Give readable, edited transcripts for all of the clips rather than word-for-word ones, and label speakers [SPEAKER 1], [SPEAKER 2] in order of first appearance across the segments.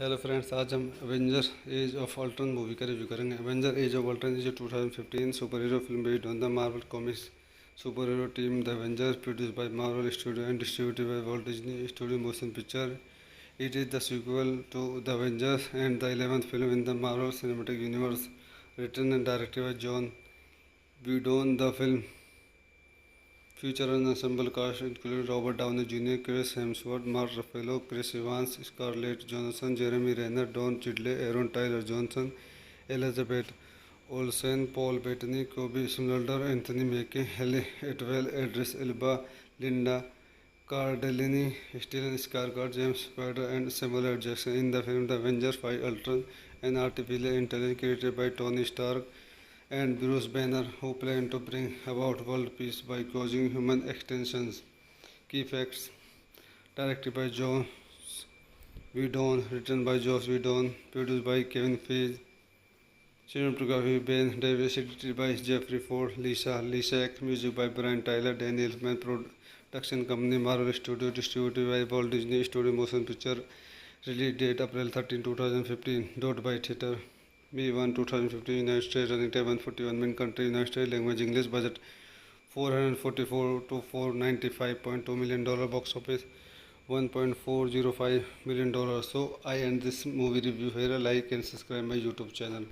[SPEAKER 1] Hello friends, आज हम Avenger as of Ultron movie का रिव्यू करेंगे। Avenger as of Ultron is 2015 super hero film based on the Marvel comics super hero team the Avengers, produced by Marvel studio and distributed by Walt Disney studio motion picture. It is the sequel to The Avengers and the 11th film in the Marvel Cinematic Universe, written and directed by John Whedon. The film features an ensemble cast including Robert Downey Jr., Chris Hemsworth, Mark Ruffalo, Chris Evans, Scarlett Johansson, Jeremy Renner, Don Cheadle, Aaron Tyler Johnson, Elizabeth Olsen, Paul Bettany, Kobe Smulders, Anthony Mackie, Halle Atwell, Idris Elba, Linda Cardellini, Stellan Skarsgård, James Spader, and Samuel L. Jackson. In the film The Avengers Fight Ultron, an artificial intelligence created by Tony Stark and Bruce Banner, who plan to bring about world peace by causing human extinctions. Key facts: directed by Joss Whedon, written by Joss Whedon, produced by Kevin Feige. Cinematography Ben Davis, edited by Jeffrey Ford, Lisa Lisak, music by Brian Tyler, Daniel Elfman, production company Marvel Studio, distributed by Walt Disney Studio Motion Picture. Release date April 13, 2015. Dot by theater May 1, 2015. United States. Running time 141 min. Country United States. Language English. Budget $444 to $495.2 million. Box office $1.405 million. So I end this movie review here. Like and subscribe my YouTube channel.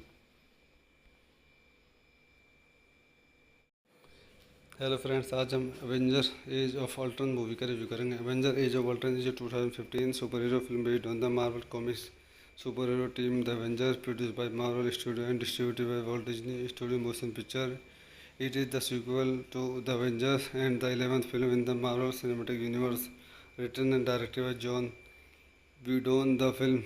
[SPEAKER 1] Hello friends, आज हम Avenger as of Ultron movie का review करेंगे। Avenger as of Ultron is 2015 super hero film based on the Marvel comics super hero team the Avengers, produced by Marvel studio and distributed by Walt Disney studio motion picture. It is the sequel to the Avengers and the 11th film in the Marvel Cinematic Universe, written and directed by John Whedon. The film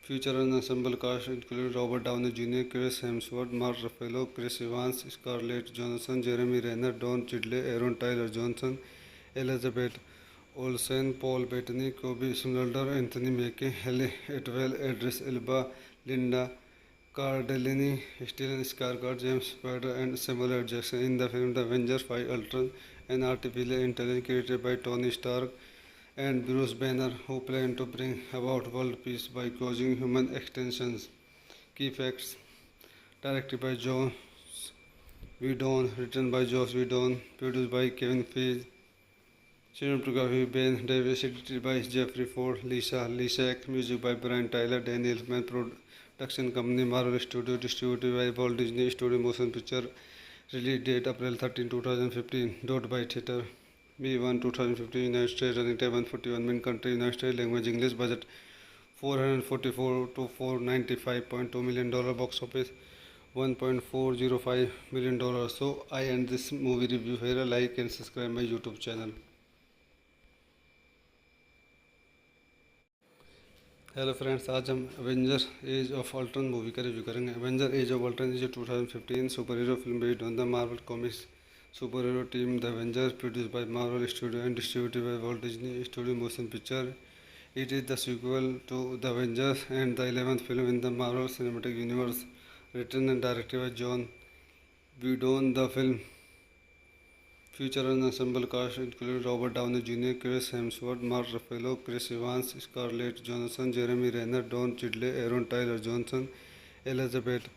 [SPEAKER 1] features an ensemble cast including Robert Downey Jr., Chris Hemsworth, Mark Ruffalo, Chris Evans, Scarlett Johansson, Jeremy Renner, Don Cheadle, Aaron Tyler Johnson, Elizabeth Olsen, Paul Bettany, Kobe Smulders, Anthony Mackie, Halle Atwell, Idris Elba, Linda Cardellini, Stellan Skarsgård, James Spader, and Samuel L. Jackson. In the film The Avengers Fight Ultron, an artificial intelligence created by Tony Stark and Bruce Banner, who plan to bring about world peace by causing human extinctions. Key facts: directed by Joss Whedon, written by Joss Whedon, produced by Kevin Feige. Cinematography Ben Davis, edited by Jeffrey Ford, Lisa Lisak, music by Brian Tyler, Daniel Elfman, production company Marvel Studio, distributed by Walt Disney Studio Motion Picture. Release date April 13, 2015. Dot by theater May 1, 2015. United States. Running time 141 min. Country United States. Language English. Budget $444 to $495.2 million. Box office $1.405 million. So I end this movie review here. Like and subscribe my YouTube channel. Hello friends, आज हम Avenger as of Ultron movie का review करेंगे। Avenger as of Ultron is 2015 super hero film based on the Marvel comics super hero team the Avengers, produced by Marvel studio and distributed by Walt Disney studio motion picture. It is the sequel to the Avengers and the 11th film in the Marvel Cinematic Universe, written and directed by John Whedon. The film features an ensemble cast including Robert Downey Jr., Chris Hemsworth, Mark Ruffalo, Chris Evans, Scarlett Johansson, Jeremy Renner, Don Cheadle, Aaron Tyler Johnson, Elizabeth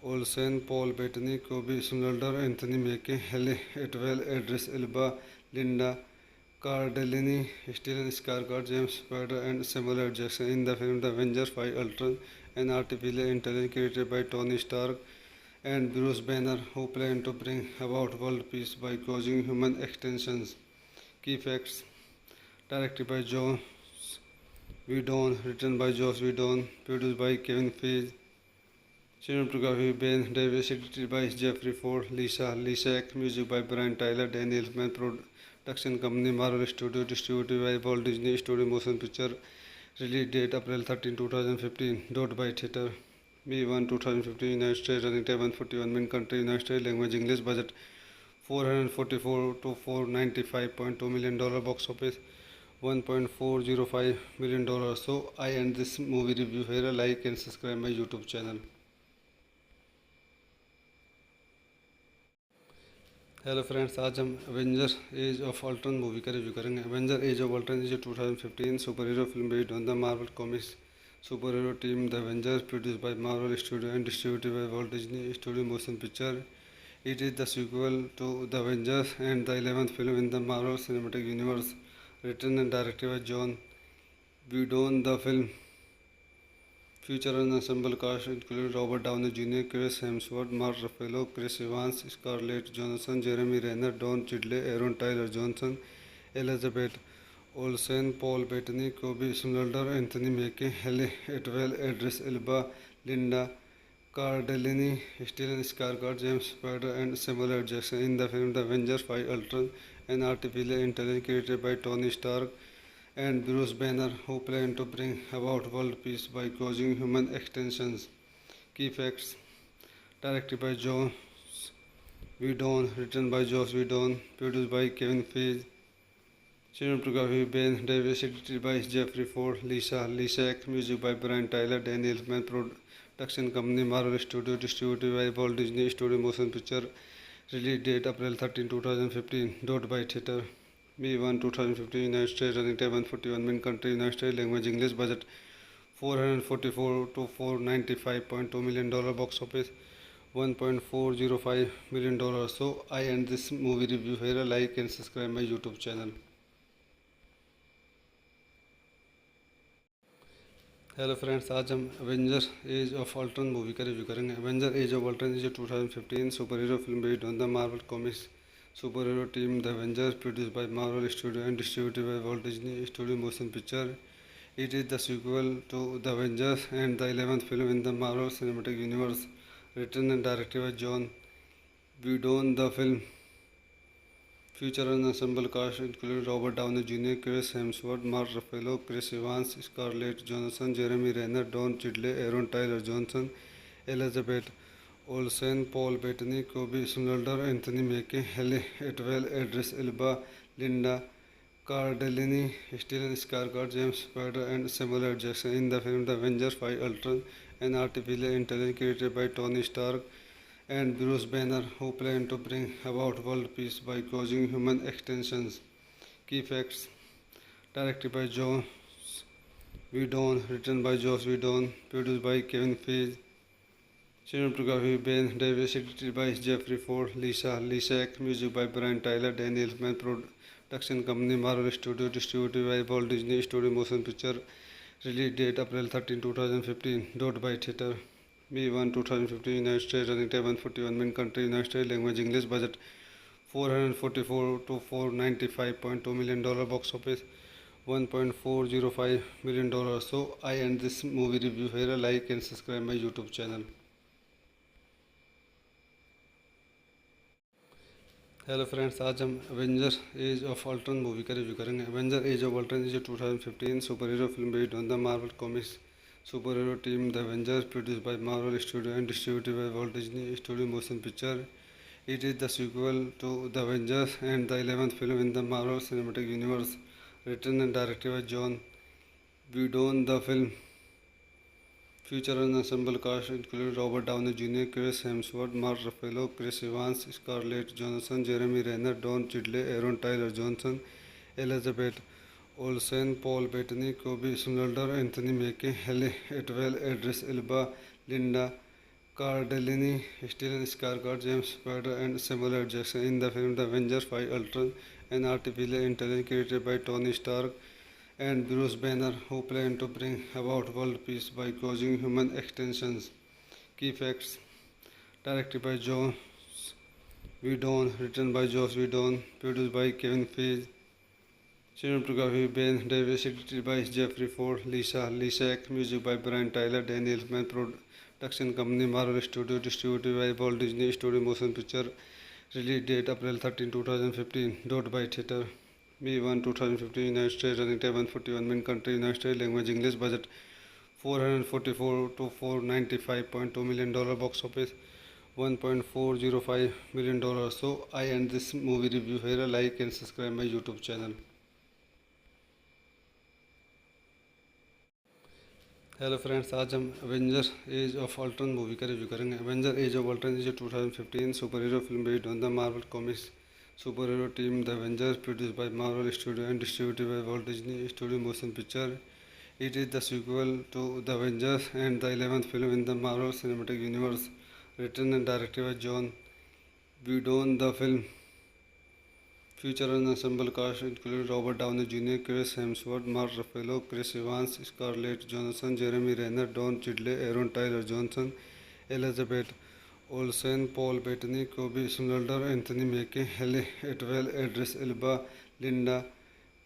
[SPEAKER 1] Olsen, Paul Bettany, Kobe Smulders, Anthony Mackie, Halle Atwell, Idris Elba, Linda Cardellini, Stellan Skarsgård, James Spader, and Samuel L. Jackson. In the film The Avengers Fight Ultron, an artificial intelligence created by Tony Stark and Bruce Banner, who plan to bring about world peace by causing human extinctions. Key facts: directed by Joss Whedon, written by Joss Whedon, produced by Kevin Feige. Cinematography Ben Davis, edited by Jeffrey Ford, Lisa Lisak, music by Brian Tyler, Daniel Elfman, production company Marvel Studio, distributed by Walt Disney Studio Motion Picture. Release date April 13, 2015. Dot by theater May 1, 2015. United States. Running time 141 min. Country United States. Language English. Budget $444 to $495.2 million. Box office $1.405 million. So I end this movie review here. Like and subscribe my YouTube channel. Hello friends, आज हम Avenger as of Ultron movie का review करेंगे। Avenger as of Ultron is 2015 super hero film based on the Marvel Comics superhero team The Avengers, produced by Marvel Studio and distributed by Walt Disney Studio Motion Picture. It is the sequel to The Avengers and the 11th film in the Marvel Cinematic Universe, written and directed by John Whedon. The film features an ensemble cast including Robert Downey Jr., Chris Hemsworth, Mark Ruffalo, Chris Evans, Scarlett Johansson, Jeremy Renner, Don Cheadle, Aaron Tyler Johnson, Elizabeth Olsen, Paul Bettany, Kobe Smulders, Anthony Mackie, Halle Atwell, Idris Elba, Linda Cardellini, Stellan Skarsgård, James Spader, and Samuel L. Jackson. In the film The Avengers Fight Ultron, an artificial intelligence created by Tony Stark and Bruce Banner, who plan to bring about world peace by causing human extinctions. Key facts: directed by Joss Whedon, written by Joss Whedon, produced by Kevin Feige. Cinematography Ben Davis, edited by Jeffrey Ford, Lisa Lishak, music by Brian Tyler, Daniel Elfman, production company Marvel Studios, distributed by Walt Disney Studio Motion Picture. Release date April 13, 2015. Dot by theater. May 1, 2015. United States. Running time 141 min. Country United States. Language English. Budget $444 to $495.2 million. Box office $1.405 million. So I end this movie review here. Like and subscribe my YouTube channel. Hello friends, आज हम Avenger as of Ultron movie का review करेंगे। Avenger as of Ultron is 2015 super hero film based on the Marvel comics super hero team the Avengers, produce by Marvel studio and distributed by Walt Disney studio motion picture. It is the sequel to The Avengers and the 11th film in the Marvel Cinematic Universe, written and directed by John Whedon. The film features an ensemble cast including Robert Downey Jr., Chris Hemsworth, Mark Ruffalo, Chris Evans, Scarlett Johansson, Jeremy Renner, Don Cheadle, Aaron Tyler Johnson, Elizabeth Olsen, Paul Bettany, Kobe Smulders, Anthony Mackie, Halle Atwell, Idris Elba, Linda Cardellini, Stellan Skarsgård, James Spader, and Samuel L. Jackson. In the film The Avengers Fight Ultron, an artificial intelligence created by Tony Stark and Bruce Banner, who plan to bring about world peace by causing human extinctions. Key facts: directed by Joss Whedon, written by Joss Whedon, produced by Kevin Feige. Cinematography Ben Davis, edited by Jeffrey Ford, Lisa Lishak, music by Brian Tyler, Daniel Elfman, production company Marvel Studios, distributed by Walt Disney Studio Motion Picture. Release date April 13, 2015. Dot by theater. May 1, 2015. United States. Running time 141 min. Country United States. Language English. Budget $444 to $495.2 million. Box office $1.405 million. So I end this movie review here. Like and subscribe my YouTube channel. Hello friends, आज हम Avenger as of Ultron movie का review करेंगे। Avenger as of Ultron is 2015 super hero film based on the Marvel comics super hero team the Avengers, produce by Marvel studio and distributed by Walt Disney studio motion picture. It is the sequel to The Avengers and the 11th film in the Marvel Cinematic Universe, written and directed by John Whedon. The film features an ensemble cast including Robert Downey Jr., Chris Hemsworth, Mark Ruffalo, Chris Evans, Scarlett Johansson, Jeremy Renner, Don Cheadle, Aaron Tyler Johnson, Elizabeth Olsen, Paul Bettany, Kobe Smulders, Anthony Mackie, Halle Atwell, Idris Elba, Linda Cardellini, Stellan Skarsgård, James Spader, and Samuel L. Jackson. In the film The Avengers Fight Ultron, an artificial intelligence created by Tony Stark and Bruce Banner, who plan to bring about world peace by causing human extinctions. Key facts: directed by Joss Whedon, written by Joss Whedon, produced by Kevin Feige. Cinematography Ben Davis, edited by Jeffrey Ford, Lisa Lishak, music by Brian Tyler, Daniel Elfman, production company Marvel Studios, distributed by Walt Disney Studio Motion Picture. Release date April 13, 2015. Dot by theater. May 1, 2015. United States. Running time 141 min. Country United States. Language English. Budget $444 to $495.2 million. Box office $1.405 million. So I end this movie review here. Like and subscribe my YouTube channel. Hello friends, आज हम Avenger as of Ultron movie का review करेंगे। Avenger as of Ultron is 2015 super hero film based on the Marvel comics super hero team the Avengers, produce by Marvel studio and distributed by Walt Disney studio motion picture. It is the sequel to The Avengers and the 11th film in the Marvel Cinematic Universe. Written and directed by John Whedon, the film features an ensemble cast including Robert Downey Jr., Chris Hemsworth, Mark Ruffalo, Chris Evans, Scarlett Johansson, Jeremy Renner, Don Cheadle, Aaron Tyler Johnson, Elizabeth Olsen, Paul Bettany, Kobe Smulders, Anthony Mackie, Halle Atwell, Idris Elba, Linda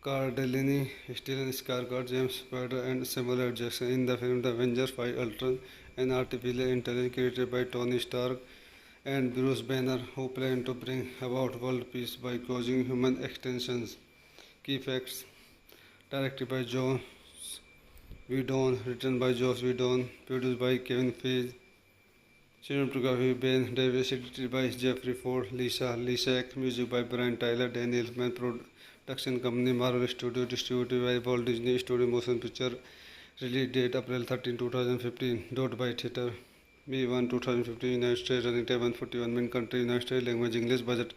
[SPEAKER 1] Cardellini, Stellan Skarsgård, James Spader, and Samuel L. Jackson. In the film The Avengers Fight Ultron, an artificial intelligence created by Tony Stark and Bruce Banner, who plan to bring about world peace by causing human extinctions. Key facts: directed by Joss Whedon, written by Joss Whedon, produced by Kevin Feige, cinematography Ben Davis, edited by Jeffrey Ford, Lisa Lishak, music by Brian Tyler, Daniel Elfman, production company Marvel Studio, distributed by Walt Disney Studio Motion Picture. Release date April 13, 2015. Dot by theater May 1, 2015. United States. Running time 141 min. Country United States. Language English. Budget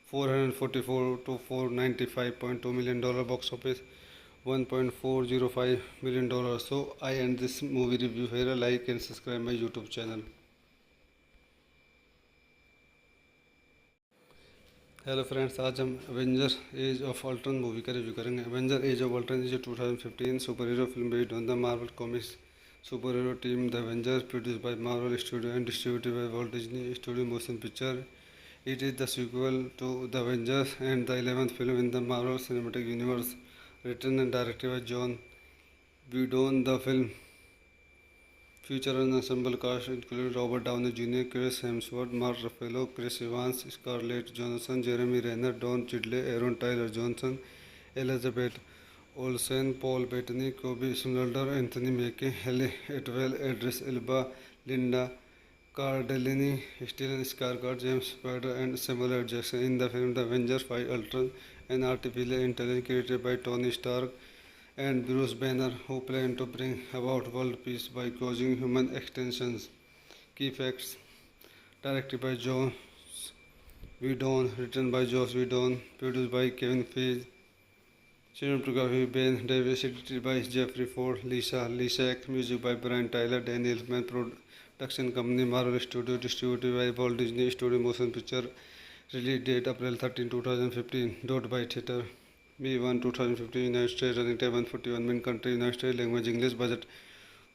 [SPEAKER 1] 444 to 495.2 million dollar. Box office 1.405 million dollars. So I end this movie review here. Like and subscribe my YouTube channel. Hello friends, आज हम Avenger as of Ultron movie का review करेंगे। Avenger as of Ultron is 2015 super hero film based on the Marvel comics super hero team the Avengers, produced by Marvel studio and distributed by Walt Disney studio motion picture. It is the sequel to The Avengers and the 11th film in the Marvel Cinematic Universe. Written and directed by John Whedon, the film features an ensemble cast including Robert Downey Jr., Chris Hemsworth, Mark Ruffalo, Chris Evans, Scarlett Johansson, Jeremy Renner, Don Cheadle, Aaron Tyler Johnson, Elizabeth Olsen, Paul Bettany, Kobe Smulders, Anthony Mackie, Halle Atwell, Idris Elba, Linda Cardellini, Stellan Skarsgård, James Spader, and Samuel L. Jackson. In the film The Avengers Fight Ultron, an artificial intelligence created by Tony Stark and Bruce Banner, who plan to bring about world peace by causing human extinctions. Key facts: directed by Joss Whedon, written by Joss Whedon, produced by Kevin Feige, cinematography Ben Davis, edited by Jeffrey Ford, Lisa Lishak, music by Brian Tyler, Daniel Elfman, production company Marvel Studio, distributed by Walt Disney Studio Motion Picture. Release date April 13, 2015. Dot by theater May 1, 2015. United States. Running time 141 min. Country United States. Language English. Budget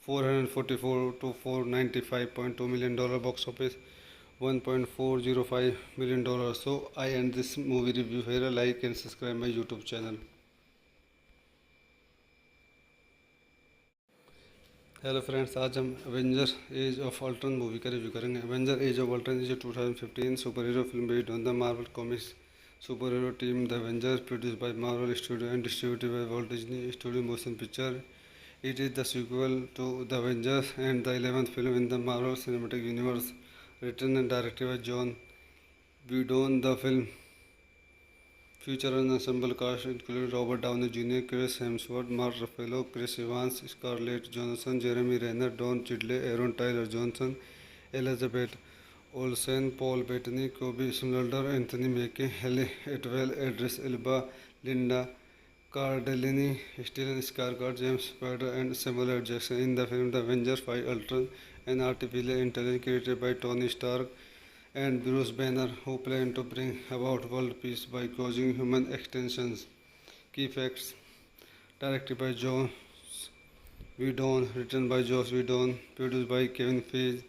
[SPEAKER 1] 444 to 495.2 million dollar. Box office 1.405 million dollars. So I end this movie review here. Like and subscribe my YouTube channel. Hello friends, आज हम Avenger as of Ultron movie का review करेंगे। Avenger as of Ultron is 2015 super hero film based on the Marvel comics super hero team the Avengers, produced by Marvel studio and distributed by Walt Disney studio motion picture. It is the sequel to The Avengers and the 11th film in the Marvel Cinematic Universe. Written and directed by John Whedon, the film features an ensemble cast including Robert Downey Jr., Chris Hemsworth, Mark Ruffalo, Chris Evans, Scarlett Johansson, Jeremy Renner, Don Cheadle, Aaron Tyler Johnson, Elizabeth Olsen, Paul Bettany, Kobe Smulders, Anthony Mackie, Halle Atwell, Idris Elba, Linda Cardellini, Stellan Skarsgård, James Spader, and Samuel L. Jackson. In the film The Avengers Fight Ultron, an artificial intelligence created by Tony Stark and Bruce Banner, who plan to bring about world peace by causing human extinctions. Key facts: directed by Joss Whedon, written by Joss Whedon, produced by Kevin Feige,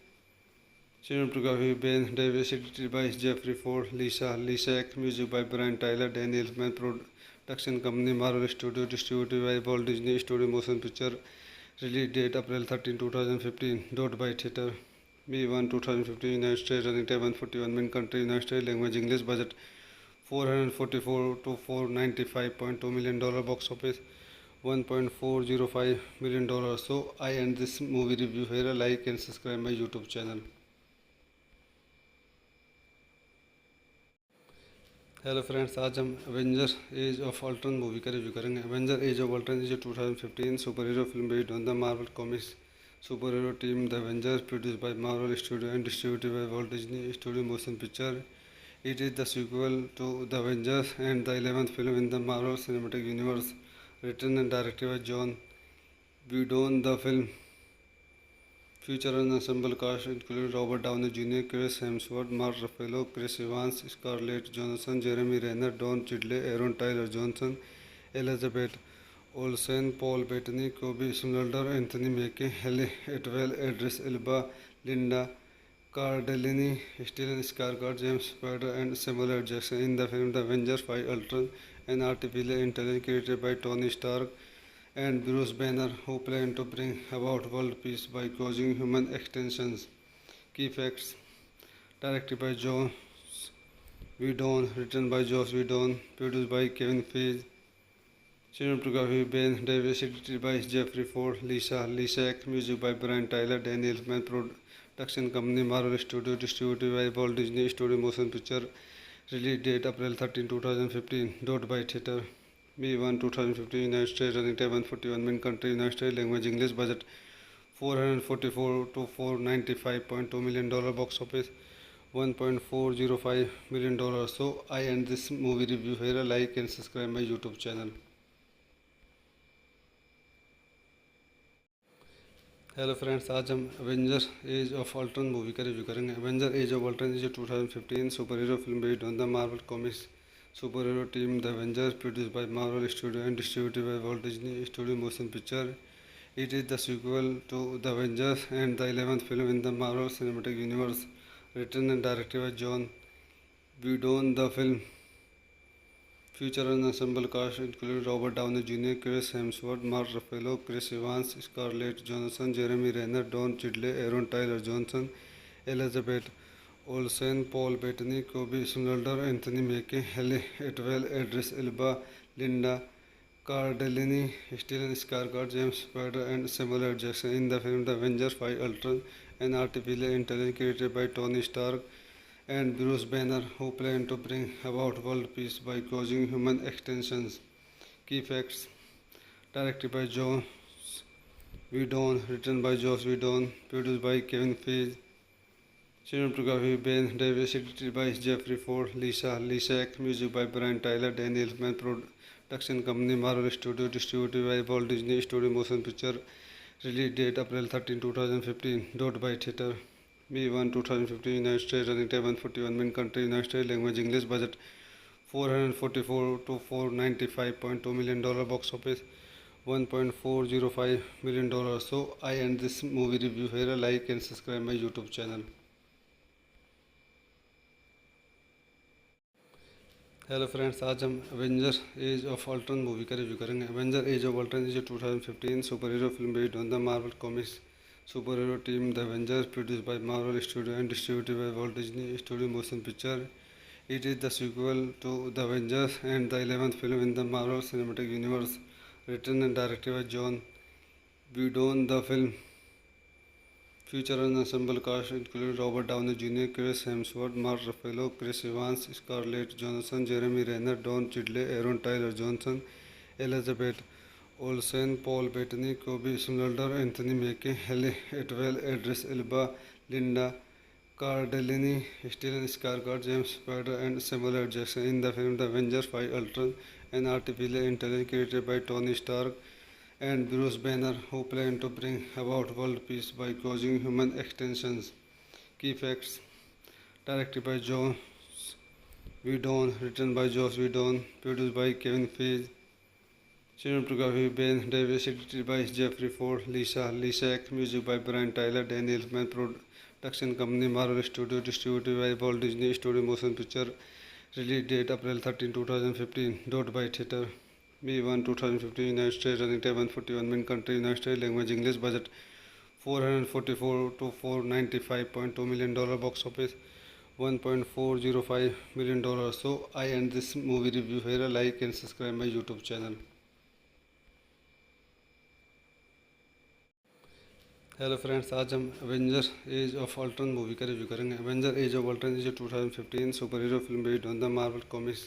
[SPEAKER 1] cinematography Ben Davis, edited by Jeffrey Ford, Lisa Lishak, music by Brian Tyler, Daniel Elfman, production company Marvel Studio, distributed by Walt Disney Studio Motion Picture. Release date April 13, 2015. Dot by theater May 1, 2015. United States. Running time 141 min. Country United States. Language English. Budget 444 to 495.2 million dollar. Box office 1.405 million dollars. So I end this movie review here. Like and subscribe my YouTube channel. Hello friends, आज हम Avenger as of Ultron movie का review करेंगे। Avenger as of Ultron is 2015 super hero film based on the Marvel comics super hero team the Avengers, produced by Marvel studio and distributed by Walt Disney studio motion picture. It is the sequel to The Avengers and the 11th film in the Marvel Cinematic Universe. Written and directed by John Whedon. The film featured an ensemble cast including Robert Downey Jr., Chris Hemsworth, Mark Ruffalo, Chris Evans, Scarlett Johansson, Jeremy Renner, Don Cheadle, Aaron Tyler Johnson, Elizabeth Olsen, Paul Bettany, Kobe Smulders, Anthony Mackie, Halle Atwell, Idris Elba, Linda Cardellini, Stellan Skarsgård, James Spader, and Samuel L. Jackson. In the film The Avengers 5 Ultron, an artificial intelligence created by Tony Stark and Bruce Banner, who plan to bring about world peace by causing human extinctions. Key facts: directed by Joss Whedon, written by Joss Whedon, produced by Kevin Feige, cinematography Ben Davis, edited by Jeffrey Ford, Lisa Lishak, music by Brian Tyler, Daniel Elfman, production company Marvel Studios, distributed by Walt Disney Studio Motion Picture, release date April 13, 2015, dot by theater. May 1, 2015, United States, running time 141 min, country United States, language English, budget $444 to $495.2 million, box office $1.405 million. So I end this movie review here. Like and subscribe my YouTube channel. Hello friends, आज हम Avenger as of Ultron movie का review करेंगे। Avenger as of Ultron is 2015 super hero film based on the Marvel comics super hero team the Avengers, produced by Marvel studio and distributed by Walt Disney studio motion picture. It is the sequel to The Avengers and the 11th film in the Marvel Cinematic Universe, written and directed by John Whedon. The film features an ensemble cast including Robert Downey Jr., Chris Hemsworth, Mark Ruffalo, Chris Evans, Scarlett Johansson, Jeremy Renner, Don Cheadle, Aaron Tyler Johnson, Elizabeth Olsen, Paul Bettany, Kobe Smulders, Anthony Mackie, Halle Atwell, Idris Elba, Linda Cardellini, Stellan Skarsgård, James Spader, and Samuel L. Jackson. In the film The Avengers 5 Ultron, an artificial intelligence created by Tony Stark and Bruce Banner, who plan to bring about world peace by causing human extinctions. Key facts: directed by Joss Whedon, written by Joss Whedon, produced by Kevin Feige, cinematography Ben Davis, edited by Jeffrey Ford, Lisa Lishak, music by Brian Tyler, Daniel Elfman, production company Marvel Studios, distributed by Walt Disney Studio Motion Picture, release date April 13, 2015, dot by theater. May 1, 2015, United States, running time 141 min, country United States, language English, budget $444 to $495.2 million, box office $1.405 million. So I end this movie review here. Like and subscribe my YouTube channel. Hello friends, आज हम Avenger as of Ultron movie का review करेंगे। Avenger as of Ultron is 2015 super hero film based on the Marvel comics super hero team the Avengers, produced by Marvel studio and distributed by Walt Disney studio motion picture. It is the sequel to The Avengers and the 11th film in the Marvel Cinematic Universe, written and directed by John Whedon. The film features an ensemble cast including Robert Downey Jr., Chris Hemsworth, Mark Ruffalo, Chris Evans, Scarlett Johansson, Jeremy Renner, Don Cheadle, Aaron Tyler Johnson, Elizabeth Olsen, Paul Bettany, Kobe Smulders, Anthony Mackie, Halle Atwell, Idris Elba, Linda Cardellini, Stellan Skarsgård, James Spader, and Samuel L. Jackson. In the film The Avengers 5 Ultron, an artificial intelligence created by Tony Stark and Bruce Banner, who plan to bring about world peace by causing human extinctions. Key facts: directed by Joss Whedon, written by Joss Whedon, produced by Kevin Feige, cinematography Ben Davis, edited by Jeffrey Ford, Lisa Lishak, music by Brian Tyler, Daniel Elfman, production company Marvel Studios, distributed by Walt Disney Studio Motion Picture, release date April 13, 2015, dot by theater. May 1, 2015, United States, running time 141 min, country United States, language English, budget $444 to $495.2 million, box office $1.405 million. So I end this movie review here. Like and subscribe my YouTube channel. Hello friends, आज हम Avenger as of Ultron movie का review करेंगे। Avenger as of Ultron is 2015 super hero film based on the Marvel comics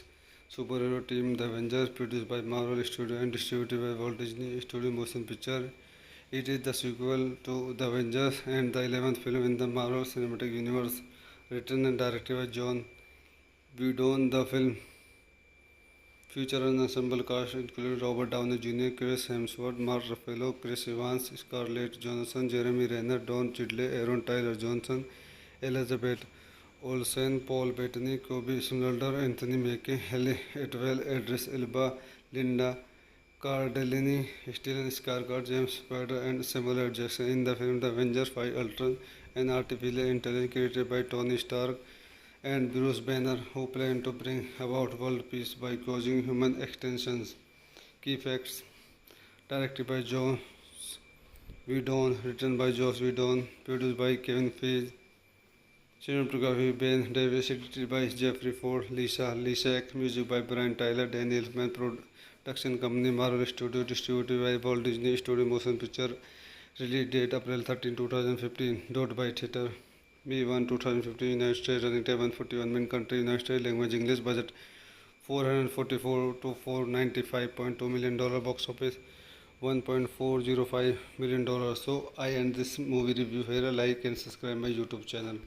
[SPEAKER 1] super hero team the Avengers, produced by Marvel studio and distributed by Walt Disney studio motion picture. It is the sequel to The Avengers and the 11th film in the Marvel Cinematic Universe, written and directed by John Whedon. The film Future and ensemble cast included Robert Downey Jr., Chris Hemsworth, Mark Ruffalo, Chris Evans, Scarlett Johansson, Jeremy Renner, Don Cheadle, Aaron Tyler Johnson, Elizabeth Olsen, Paul Bettany, Kobe Smulders, Anthony Mackie, Halle Atwell, Idris Elba, Linda Cardellini, Stellan Skarsgård, James Spader, and Samuel L. Jackson in the film The Avengers 5 Ultron, an artificial intelligence created by Tony Stark and Bruce Banner, who plan to bring about world peace by causing human extinctions. Key facts: directed by Joss Whedon, written by Joss Whedon, produced by Kevin Feige, cinematography Ben Davis, edited by Jeffrey Ford, Lisa Lishak, music by Brian Tyler, Daniel Elfman, production company Marvel Studios, distributed by Walt Disney Studio Motion Picture, release date April 13, 2015, dot by theater. May 1, 2015, United States, running time 141 min, country United States, language English, budget $444 to $495.2 million, box office $1.405 million. So I end this movie review here. Like and subscribe my YouTube channel.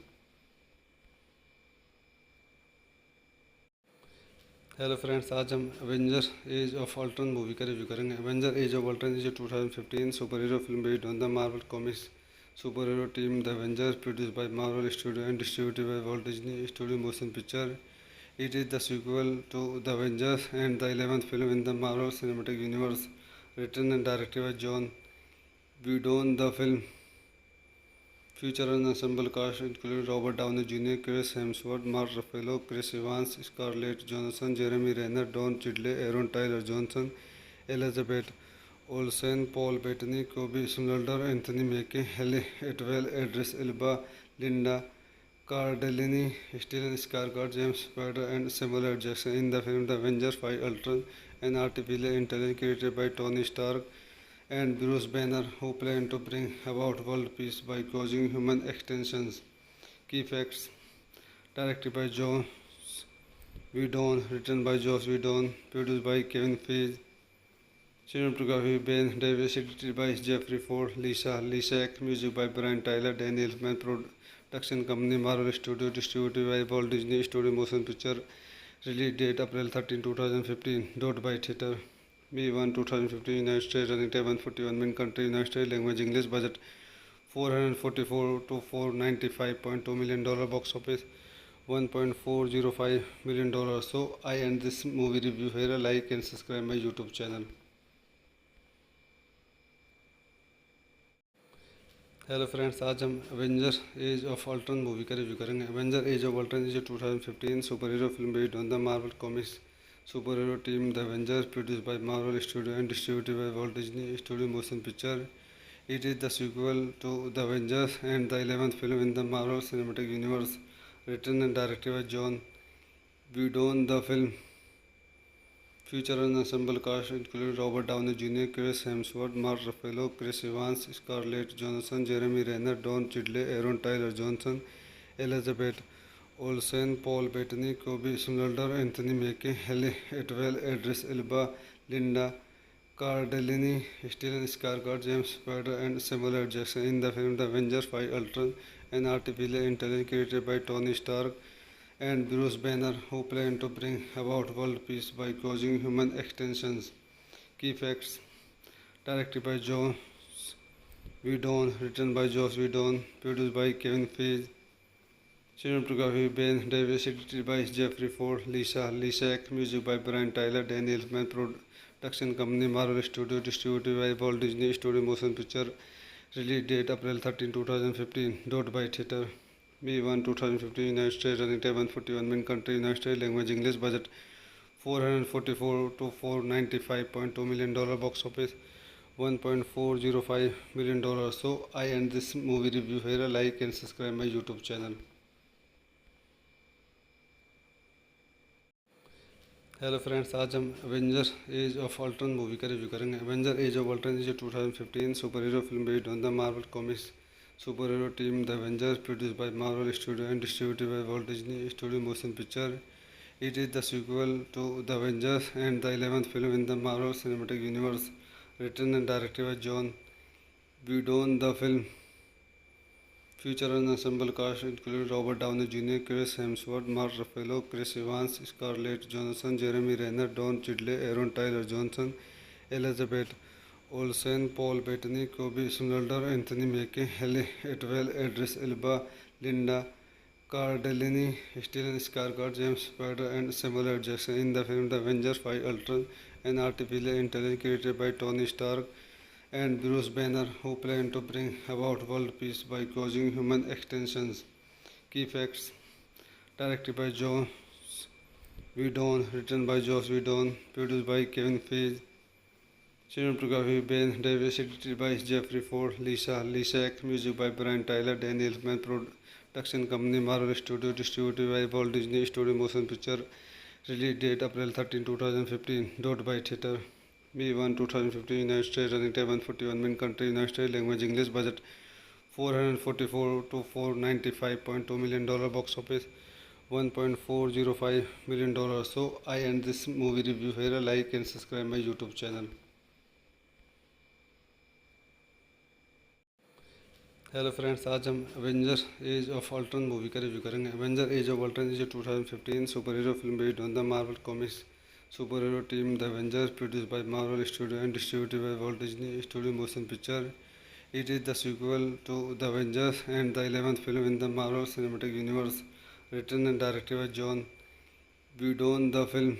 [SPEAKER 1] Hello friends, आज हम Avenger as of Ultron movie का review करेंगे। Avenger as of Ultron is 2015 super hero film based on the Marvel comics super hero team the Avengers, produced by Marvel studio and distributed by Walt Disney studio motion picture. It is the sequel to The Avengers and the 11th film in the Marvel Cinematic Universe. Written and directed by John Whedon, the film features an ensemble cast including Robert Downey Jr., Chris Hemsworth, Mark Ruffalo, Chris Evans, Scarlett Johansson, Jeremy Renner, Don Cheadle, Aaron Tyler Johnson, Elizabeth Olsen, Paul Bettany, Kobe Smulders, Anthony Mackie, Halle Atwell, Idris Elba, Linda Cardellini, Stellan Skarsgård, James Spader, and Samuel L. Jackson in the film The Avengers 5 Ultron, an artificial intelligence created by Tony Stark and Bruce Banner, who plan to bring about world peace by causing human extinctions. Key facts: directed by Joss Whedon, written by Joss Whedon, produced by Kevin Feige, cinematography Ben Davis, edited by Jeffrey Ford, Lisa Lishak, music by Brian Tyler, Daniel Elfman, production company Marvel Studios, distributed by Walt Disney Studio Motion Picture, release date April 13, 2015, dot by theater. May 1, 2015, United States, running time 141 min, country United States, language English, budget $444 to $495.2 million, box office $1.405 million. So I end this movie review here. Like and subscribe my YouTube channel. Hello friends, आज हम Avenger as of Ultron movie का review करेंगे। Avenger as of Ultron is 2015 super hero film based on the Marvel comics super hero team the Avengers, produced by Marvel studio and distributed by Walt Disney studio motion picture. It is the sequel to The Avengers and the 11th film in the Marvel Cinematic Universe. Written and directed by John Whedon, the film features an ensemble cast including Robert Downey Jr., Chris Hemsworth, Mark Ruffalo, Chris Evans, Scarlett Johansson, Jeremy Renner, Don Cheadle, Aaron Tyler Johnson, Elizabeth Olsen, Paul Bettany, Kobe Smulders, Anthony Mackie, Halle Atwell, Idris Elba, Linda Cardellini, Stellan Skarsgård, James Spader, and Samuel L. Jackson in the film The Avengers 5 Ultron, an artificial intelligence created by Tony Stark and Bruce Banner, who plan to bring about world peace by causing human extinctions. Key facts: directed by Joss Whedon, written by Joss Whedon, produced by Kevin Feige, cinematography Ben Davis, edited by Jeffrey Ford, Lisa Lishak, music by Brian Tyler, Daniel Elfman, production company Marvel Studios, distributed by Walt Disney Studio Motion Picture, release date April 13, 2015, dot by theater. May 1, 2015, United States, running time 141 min, country United States, language English, budget $444 to $495.2 million, box office $1.405 million. So I end this movie review here. Like and subscribe my YouTube channel. Hello friends, आज हम Avenger as of Ultron movie का review करेंगे। Avenger as of Ultron is 2015 super hero film based on the Marvel comics super hero team the Avengers, produced by Marvel studio and distributed by Walt Disney studio motion picture. It is the sequel to The Avengers and the 11th film in the Marvel Cinematic Universe. Written and directed by John Whedon, the film Feature and ensemble cast include Robert Downey Jr., Chris Hemsworth, Mark Ruffalo, Chris Evans, Scarlett Johansson, Jeremy Renner, Don Cheadle, Aaron Tyler Johnson, Elizabeth Olsen, Paul Bettany, Kobe Smulders, Anthony Mackie, Halle Atwell, Idris Elba, Linda Cardellini, Stellan Skarsgård, James Spader, and Samuel L. Jackson. In the film The Avengers 5 Ultron, an artificial intelligence created by Tony Stark and Bruce Banner, who plan to bring about world peace by causing human extinctions. Key facts: directed by Joss Whedon, written by Joss Whedon, produced by Kevin Feige, cinematography Ben Davis, edited by Jeffrey Ford, Lisa Lishak, music by Brian Tyler, Daniel Elfman, production company Marvel Studios, distributed by Walt Disney Studio Motion Picture, release date April 13, 2015, dot by theater. May 1, 2015, United States, running time 141 min, country United States, language English, budget $444 to $495.2 million, box office $1.405 million. So I end this movie review here. Like and subscribe my YouTube channel. Hello friends, आज हम Avenger as of Ultron movie का review करेंगे। Avenger as of Ultron is 2015 super hero film based on the Marvel comics super hero team the Avengers, produced by Marvel studio and distributed by Walt Disney studio motion picture. It is the sequel to The Avengers and the 11th film in the Marvel Cinematic Universe, written and directed by John Whedon. The film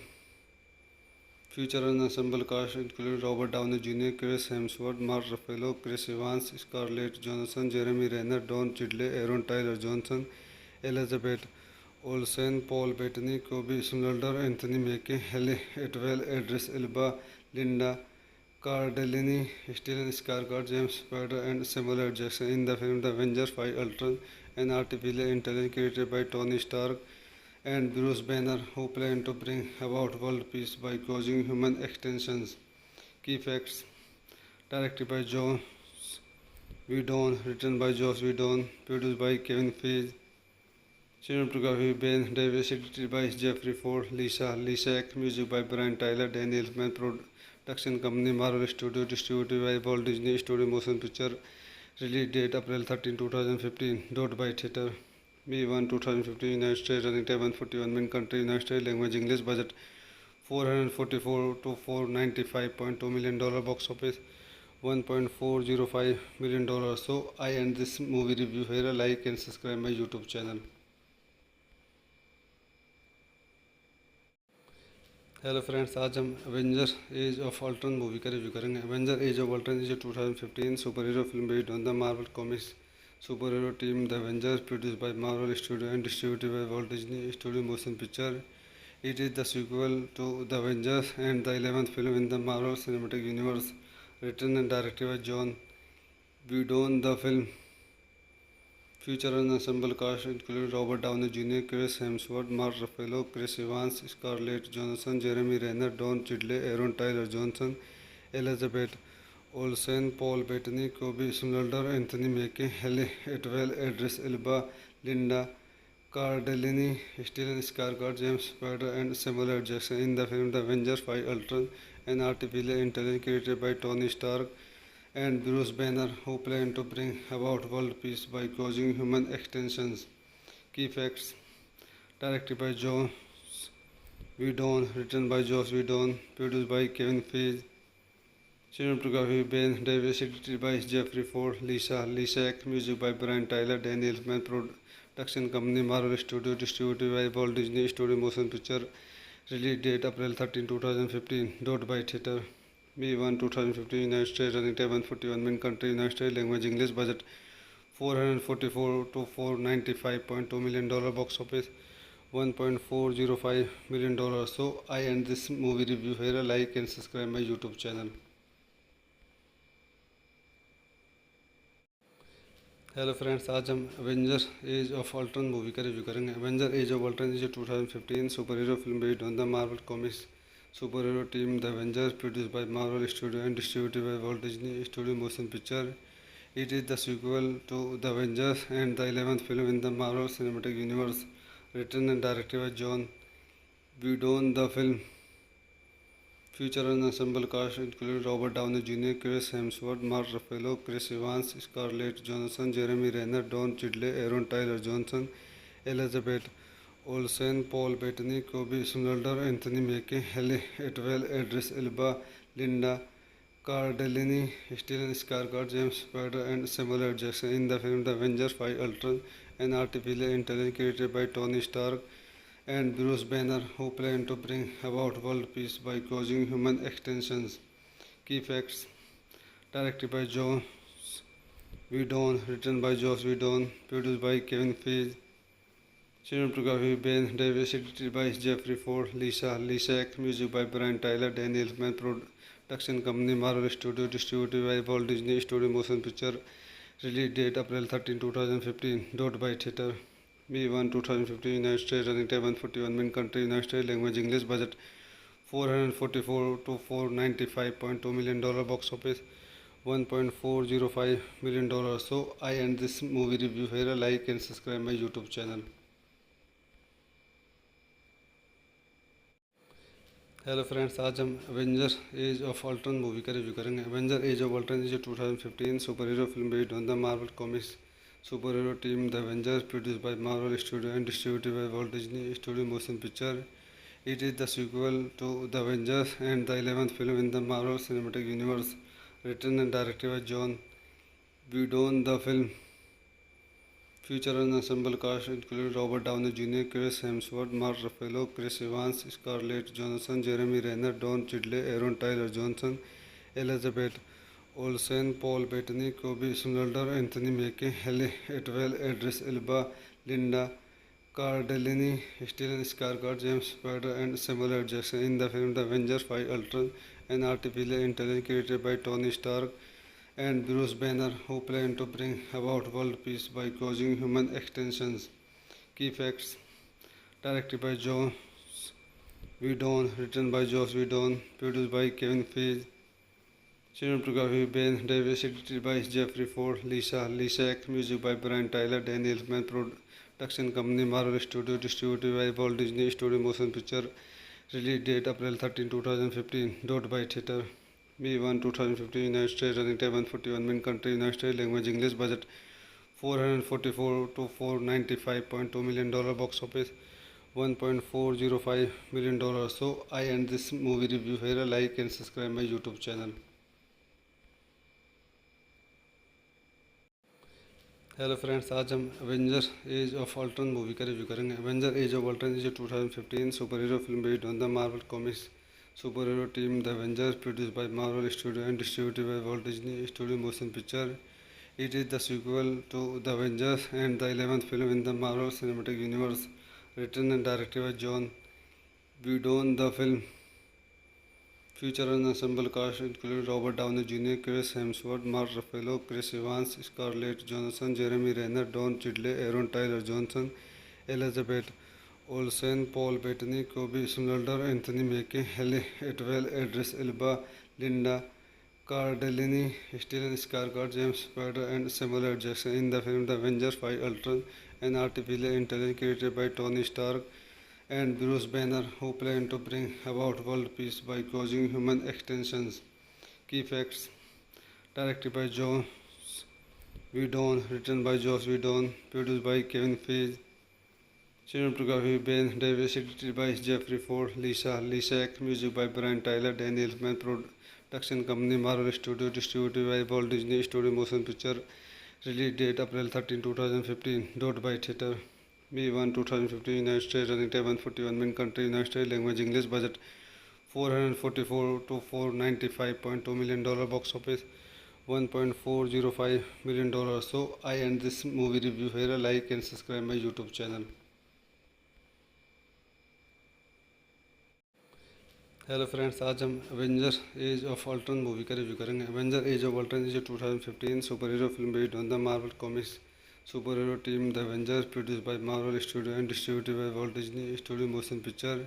[SPEAKER 1] features an ensemble cast including Robert Downey Jr., Chris Hemsworth, Mark Ruffalo, Chris Evans, Scarlett Johansson, Jeremy Renner, Don Cheadle, Aaron Tyler Johnson, Elizabeth Olsen, Paul Bettany, Kobe Smulders, Anthony Mackie, Halle Atwell, Idris Elba, Linda Cardellini, Stellan Skarsgård, James Spader, and Samuel L. Jackson. In the film The Avengers 5 Ultron, an artificial intelligence created by Tony Stark and Bruce Banner, who plan to bring about world peace by causing human extinctions. Key facts: directed by Joss Whedon, written by Joss Whedon, produced by Kevin Feige, cinematography Ben Davis, edited by Jeffrey Ford, Lisa Lishak, music by Brian Tyler, Daniel Elfman, production company Marvel Studios, distributed by Walt Disney Studio Motion Picture, release date April 13, 2015, dot by theater. May 1, 2015, United States, running time 141 min, country United States, language English, budget $444 to $495.2 million, box office $1.405 million. So I end this movie review here. Like and subscribe my YouTube channel. Hello friends, आज हम Avenger as of Ultron movie का review करेंगे। Avenger as of Ultron is 2015 super hero film based on the Marvel comics super hero team the Avengers, produced by Marvel studio and distributed by Walt Disney studio motion picture. It is the sequel to The Avengers and the 11th film in the Marvel Cinematic Universe, written and directed by John Whedon. The film features an ensemble cast including Robert Downey Jr., Chris Hemsworth, Mark Ruffalo, Chris Evans, Scarlett Johansson, Jeremy Renner, Don Cheadle, Aaron Tyler Johnson, Elizabeth Olsen, Paul Bettany, Kobe Smulders, Anthony Mackie, Halle Atwell, Idris Elba, Linda Cardellini, Stellan Skarsgård, James Spader, and Samuel L. Jackson. In the film The Avengers 5 Ultron, an artificial intelligence created by Tony Stark and Bruce Banner, who plan to bring about world peace by causing human extinctions. Key facts: directed by Joss Whedon, written by Joss Whedon, produced by Kevin Feige, cinematography Ben Davis, edited by Jeffrey Ford, Lisa Lishak, music by Brian Tyler, Daniel Elfman, production company Marvel Studios, distributed by Walt Disney Studio Motion Picture, release date April 13, 2015, dot by theater. May 1, 2015, United States, running time 141 min, country United States, language English, budget $444 to $495.2 million, box office $1.405 million. So I end this movie review here. Like and subscribe my YouTube channel. Hello friends, आज हम Avenger as of Ultron movie का review करेंगे। Avenger as of Ultron is 2015 super hero film based on the Marvel comics super hero team the Avengers, produced by Marvel studio and distributed by Walt Disney studio motion picture. It is the sequel to The Avengers and the 11th film in the Marvel Cinematic Universe, written and directed by John Whedon. The film Feature and ensemble cast included Robert Downey Jr., Chris Hemsworth, Mark Ruffalo, Chris Evans, Scarlett Johansson, Jeremy Renner, Don Cheadle, Aaron Tyler Johnson, Elizabeth Olsen, Paul Bettany, Kobe Smulders, Anthony Mackie, Halle Atwell, Idris Elba, Linda Cardellini, Stellan Skarsgård, James Spader, and Samuel L. Jackson in the film The Avengers 5 Ultron, an artificial intelligence created by Tony Stark and Bruce Banner, who plan to bring about world peace by causing human extinctions. Key facts: directed by Joss Whedon, written by Joss Whedon, produced by Kevin Feige, cinematography Ben Davis, edited by Jeffrey Ford, Lisa Lishak, music by Brian Tyler, Daniel Elfman, production company Marvel Studios, distributed by Walt Disney Studio Motion Picture, release date April 13, 2015, dot by theater. May 1, 2015, United States, running time 141 min, country United States, language English, budget $444 to $495.2 million, box office $1.405 million. So I end this movie review here. Like and subscribe my YouTube channel. Hello friends, आज हम Avenger as of Ultron movie का review करेंगे। Avenger as of Ultron is 2015 super hero film based on the Marvel comics super hero team the Avengers, produce by Marvel studio and distributed by Walt Disney studio motion picture. It is the sequel to The Avengers and the 11th film in the Marvel Cinematic Universe, written and directed by John Whedon. The film features an ensemble cast including Robert Downey Jr., Chris Hemsworth, Mark Ruffalo, Chris Evans, Scarlett Johansson, Jeremy Renner, Don Cheadle, Aaron Tyler Johnson, Elizabeth Olsen, Paul Bettany, Kobe Smulders, Anthony Mackie, Halle Atwell, Idris Elba, Linda Cardellini, Stellan Skarsgård, James Spader, and Samuel L. Jackson in the film The Avengers 5 Ultron, an artificial intelligence created by Tony Stark and Bruce Banner, who plan to bring about world peace by causing human extinctions. Key facts: directed by Joss Whedon, written by Joss Whedon, produced by Kevin Feige, cinematography Ben Davis, edited by Jeffrey Ford, Lisa Lishak, music by Brian Tyler, Daniel Elfman, production company Marvel Studios, distributed by Walt Disney Studio Motion Picture, release date April 13, 2015, dot by theater. May 1, 2015, United States, running time 141 min, country United States, language English, budget $444 to $495.2 million, box office $1.405 million. So I end this movie review here. Like and subscribe my YouTube channel. Hello friends, आज हम Avenger as of Ultron movie का review करेंगे। Avenger as of Ultron is 2015 super hero film based on the Marvel comics super hero team the Avengers, produce by Marvel studio and distributed by Walt Disney studio motion picture. It is the sequel to The Avengers and the 11th film in the Marvel Cinematic Universe, written and directed by John Whedon. The film features an ensemble cast including Robert Downey Jr., Chris Hemsworth, Mark Ruffalo, Chris Evans, Scarlett Johansson, Jeremy Renner, Don Cheadle, Aaron Tyler Johnson, Elizabeth Olsen, Paul Bettany, Kobe Smulders, Anthony Mackie, Halle Atwell, Idris Elba, Linda Cardellini, Stellan Skarsgård, James Spader, and Samuel L. Jackson in the film The Avengers 5 Ultron, an artificial intelligence created by Tony Stark and Bruce Banner, who plan to bring about world peace by causing human extinctions. Key facts: directed by Joss Whedon, written by Joss Whedon, produced by Kevin Feige, cinematography Ben Davis, edited by Jeffrey Ford, Lisa Lishak, music by Brian Tyler, Daniel Elfman, production company Marvel Studios, distributed by Walt Disney Studio Motion Picture, release date April 13, 2015, dot by theater. May 1, 2015, United States, running time 141 min, country United States, language English, budget $444 to $495.2 million, box office $1.405 million. So I end this movie review here. Like and subscribe my YouTube channel. Hello friends, आज हम Avenger as of Ultron movie का review करेंगे। Avenger as of Ultron is 2015 super hero film based on the Marvel comics super hero team the Avengers, produce by Marvel studio and distributed by Walt Disney studio motion picture.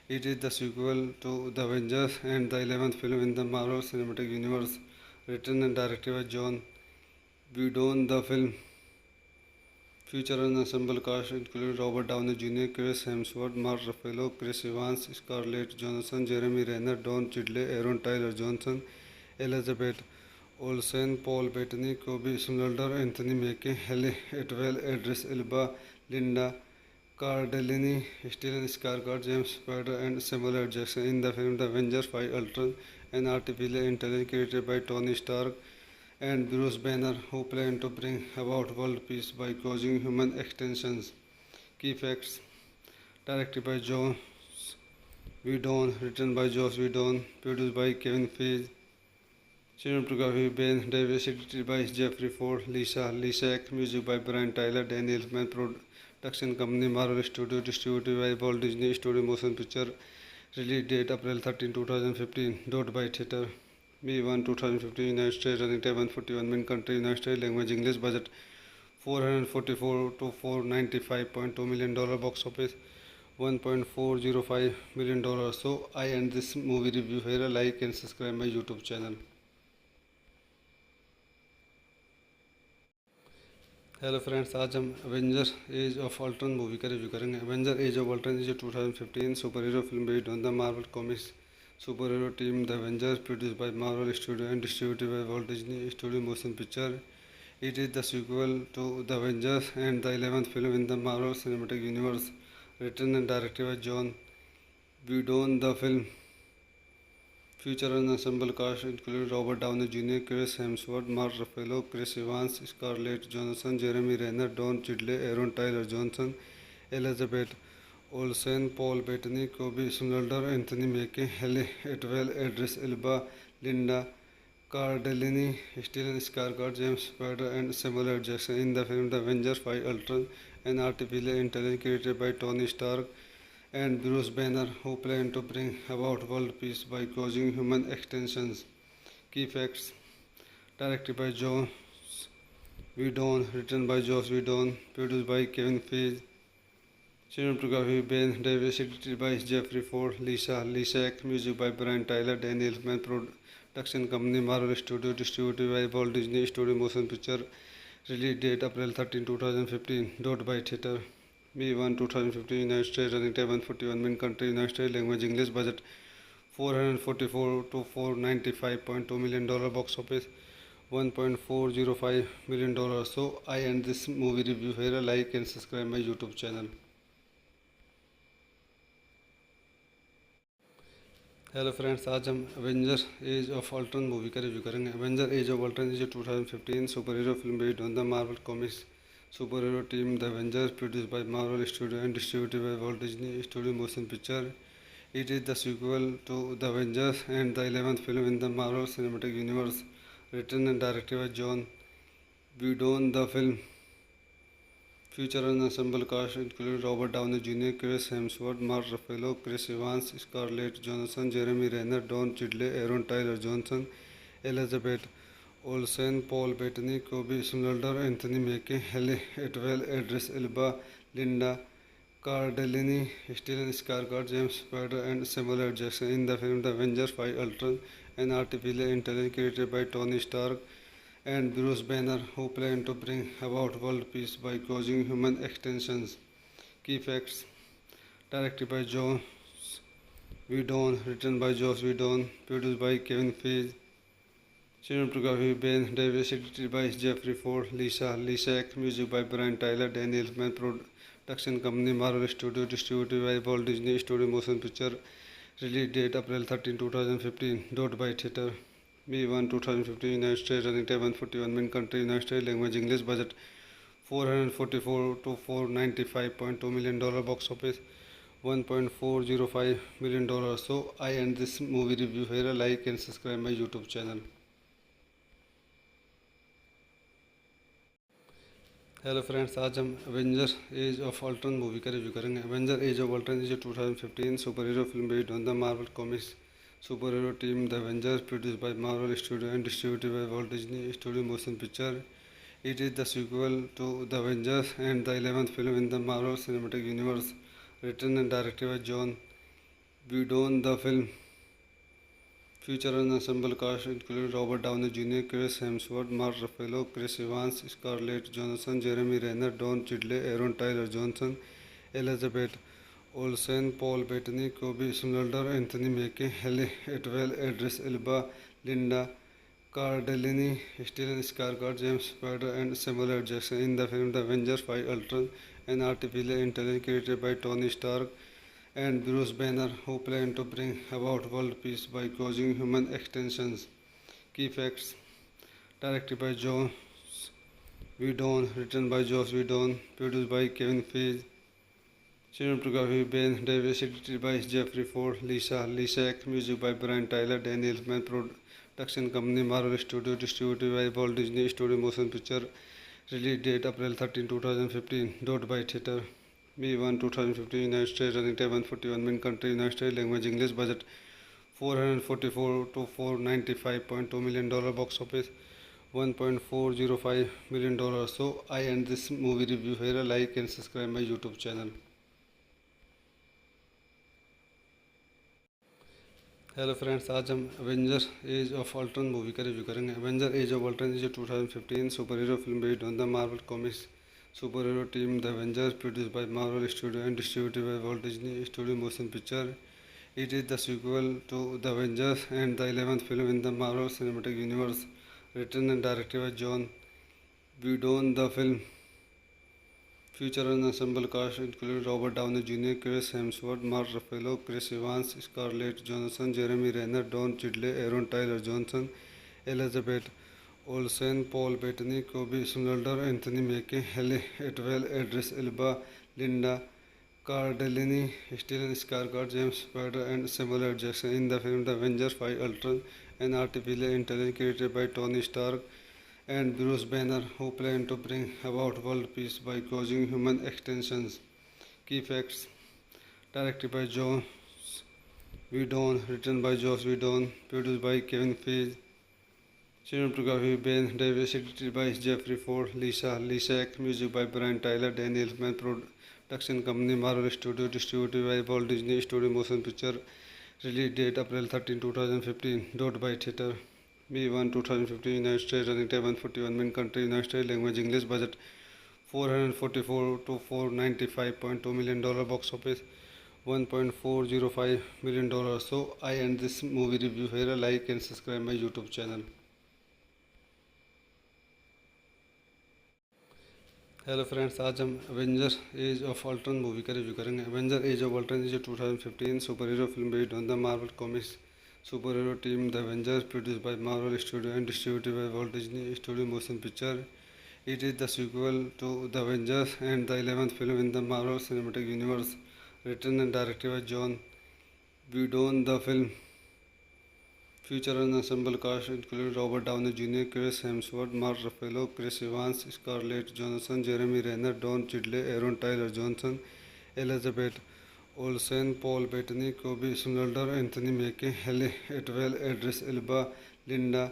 [SPEAKER 1] It is the sequel to The Avengers and the 11th film in the Marvel Cinematic Universe, written and directed by John Whedon. The film Future and ensemble cast included Robert Downey Jr., Chris Hemsworth, Mark Ruffalo, Chris Evans, Scarlett Johansson, Jeremy Renner, Don Cheadle, Aaron Tyler Johnson, Elizabeth Olsen, Paul Bettany, Kobe Smulders, Anthony Mackie, Halle Atwell, Idris Elba, Linda Cardellini, Stellan Skarsgård, James Spader, and Samuel L. Jackson in the film The Avengers 5 Ultron, an artificial intelligence created by Tony Stark and Bruce Banner, who plan to bring about world peace by causing human extinctions. Key facts: directed by Joss Whedon, written by Joss Whedon, produced by Kevin Feige, cinematography Ben Davis, edited by Jeffrey Ford, Lisa Lishak, music by Brian Tyler, Daniel Elfman, production company Marvel Studios, distributed by Walt Disney Studio Motion Picture, release date April 13, 2015, dot by theater. May 1, 2015, United States, running time 141 min, country United States, language English, budget $444 to $495.2 million, box office $1.405 million. So I end this movie review here. Like and subscribe my YouTube channel. Hello friends, आज हम Avenger as of Ultron movie का review करेंगे। Avenger as of Ultron is 2015 super hero film based on the Marvel comics super hero team the Avengers, produced by Marvel studio and distributed by Walt Disney studio motion picture. It is the sequel to The Avengers and the 11th film in the Marvel Cinematic Universe, written and directed by John Whedon. The film features an ensemble cast including Robert Downey Jr., Chris Hemsworth, Mark Ruffalo, Chris Evans, Scarlett Johansson, Jeremy Renner, Don Cheadle, Aaron Tyler Johnson, Elizabeth Olsen, Paul Bettany, Kobe Smulders, Anthony Mackie, Halle Atwell, Idris Elba, Linda Cardellini, Stellan Skarsgård, James Spader, and Samuel L. Jackson in the film The Avengers 5 Ultron, an artificial intelligence created by Tony Stark and Bruce Banner, who plan to bring about world peace by causing human extinctions. Key facts: directed by Joss Whedon, written by Joss Whedon, produced by Kevin Feige, cinematography Ben Davis, edited by Jeffrey Ford, Lisa Lishak, music by Brian Tyler, Daniel Elfman, production company Marvel Studios, distributed by Walt Disney Studio Motion Picture, release date April 13, 2015, dot by theater. May 1, 2015, United States, running time 141 min, country United States, language English, budget $444 to $495.2 million, box office $1.405 million. So I end this movie review here. Like and subscribe my YouTube channel. Hello friends, आज हम Avenger as of Ultron movie का review करेंगे। Avenger as of Ultron is 2015 super hero film based on the Marvel comics super hero team the Avengers, produced by Marvel studio and distributed by Walt Disney studio motion picture. It is the sequel to The Avengers and the 11th film in the Marvel Cinematic Universe, written and directed by John Whedon. The film features an ensemble cast including Robert Downey Jr., Chris Hemsworth, Mark Ruffalo, Chris Evans, Scarlett Johansson, Jeremy Renner, Don Cheadle, Aaron Tyler Johnson, Elizabeth Olsen, Paul Bettany, Kobe Smulders, Anthony Mackie, Halle Atwell, Idris Elba, Linda Cardellini, Stellan Skarsgård, James Spader, and Samuel L. Jackson in the film The Avengers 5 Ultron, an artificial intelligence created by Tony Stark and Bruce Banner, who plan to bring about world peace by causing human extinctions. Key facts: directed by Joss Whedon, written by Joss Whedon, produced by Kevin Feige, cinematography Ben Davis, edited by Jeffrey Ford, Lisa Lishak, music by Brian Tyler, Daniel Elfman, production company Marvel Studios, distributed by Walt Disney Studio Motion Picture, release date April 13, 2015, dot by theater. May 1, 2015, United States, running time 141 min, country United States, language English, budget $444 to $495.2 million, box office $1.405 million. So I end this movie review here. Like and subscribe my YouTube channel. Hello friends, आज हम Avenger as of Ultron movie का review करेंगे। Avenger as of Ultron is 2015 super hero film based on the Marvel comics super hero team the Avengers, produced by Marvel studio and distributed by Walt Disney studio motion picture. It is the sequel to The Avengers and the 11th film in the Marvel Cinematic Universe, written and directed by John Whedon. The film Feature an ensemble cast including Robert Downey Jr., Chris Hemsworth, Mark Ruffalo, Chris Evans, Scarlett Johansson, Jeremy Renner, Don Cheadle, Aaron Tyler Johnson, Elizabeth Olsen, Paul Bettany, Kobe Smulders, Anthony Mackie, Halle Atwell, Idris Elba, Linda Cardellini, Stellan Skarsgård, James Spader, and Samuel L. Jackson. In the film The Avengers 5 Ultron, an artificial intelligence created by Tony Stark and Bruce Banner, who plan to bring about world peace by causing human extinctions. Key facts: directed by Joss Whedon, written by Joss Whedon, produced by Kevin Feige, cinematography Ben Davis, edited by Jeffrey Ford, Lisa Lishak, music by Brian Tyler, Daniel Elfman, production company Marvel Studios, distributed by Walt Disney Studio Motion Picture, release date April 13, 2015, dot by theater. May 1, 2015, United States, running time 141 min, country United States, language English, budget $444 to $495.2 million, box office $1.405 million. So I end this movie review here. Like and subscribe my YouTube channel. Hello friends, आज हम Avenger as of Ultron movie का review करेंगे। Avenger as of Ultron is 2015 super hero film based on the Marvel comics super hero team the Avengers, produced by Marvel studio and distributed by Walt Disney studio motion picture. It is the sequel to The Avengers and the 11th film in the Marvel Cinematic Universe, written and directed by John Whedon. The film features an ensemble cast including Robert Downey Jr., Chris Hemsworth, Mark Ruffalo, Chris Evans, Scarlett Johansson, Jeremy Renner, Don Cheadle, Aaron Tyler Johnson, Elizabeth Olsen, Paul Bettany, Kobe Smulders, Anthony Mackie, Halle Atwell, Idris Elba, Linda Cardellini, Stellan Skarsgård, James Spader, and Samuel L. Jackson. In the film The Avengers 5 Ultron, an artificial intelligence created by Tony Stark and Bruce Banner, who plan to bring about world peace by causing human extinctions. Key facts: directed by Joss Whedon, written by Joss Whedon, produced by Kevin Feige, cinematography Ben Davis, edited by Jeffrey Ford, Lisa Lishak, music by Brian Tyler, Daniel Elfman, production company Marvel Studios, distributed by Walt Disney Studio Motion Picture, release date April 13, 2015, dot by theater. May 1, 2015, United States, running time 141 min, country United States, language English, budget $444 to $495.2 million, box office $1.405 million. So I end this movie review here. Like and subscribe my YouTube channel. Hello friends, आज हम Avenger as of Ultron movie का review करेंगे। Avenger as of Ultron is 2015 super hero film based on the Marvel comics super hero team the Avengers, produced by Marvel studio and distributed by Walt Disney studio motion picture. It is the sequel to The Avengers and the 11th film in the Marvel Cinematic Universe, written and directed by John Whedon. The film features an ensemble cast including Robert Downey Jr., Chris Hemsworth, Mark Ruffalo, Chris Evans, Scarlett Johansson, Jeremy Renner, Don Cheadle, Aaron Tyler Johnson, Elizabeth Olsen, Paul Bettany, Kobe Smulders, Anthony Mackie, Halle Atwell, Idris Elba, Linda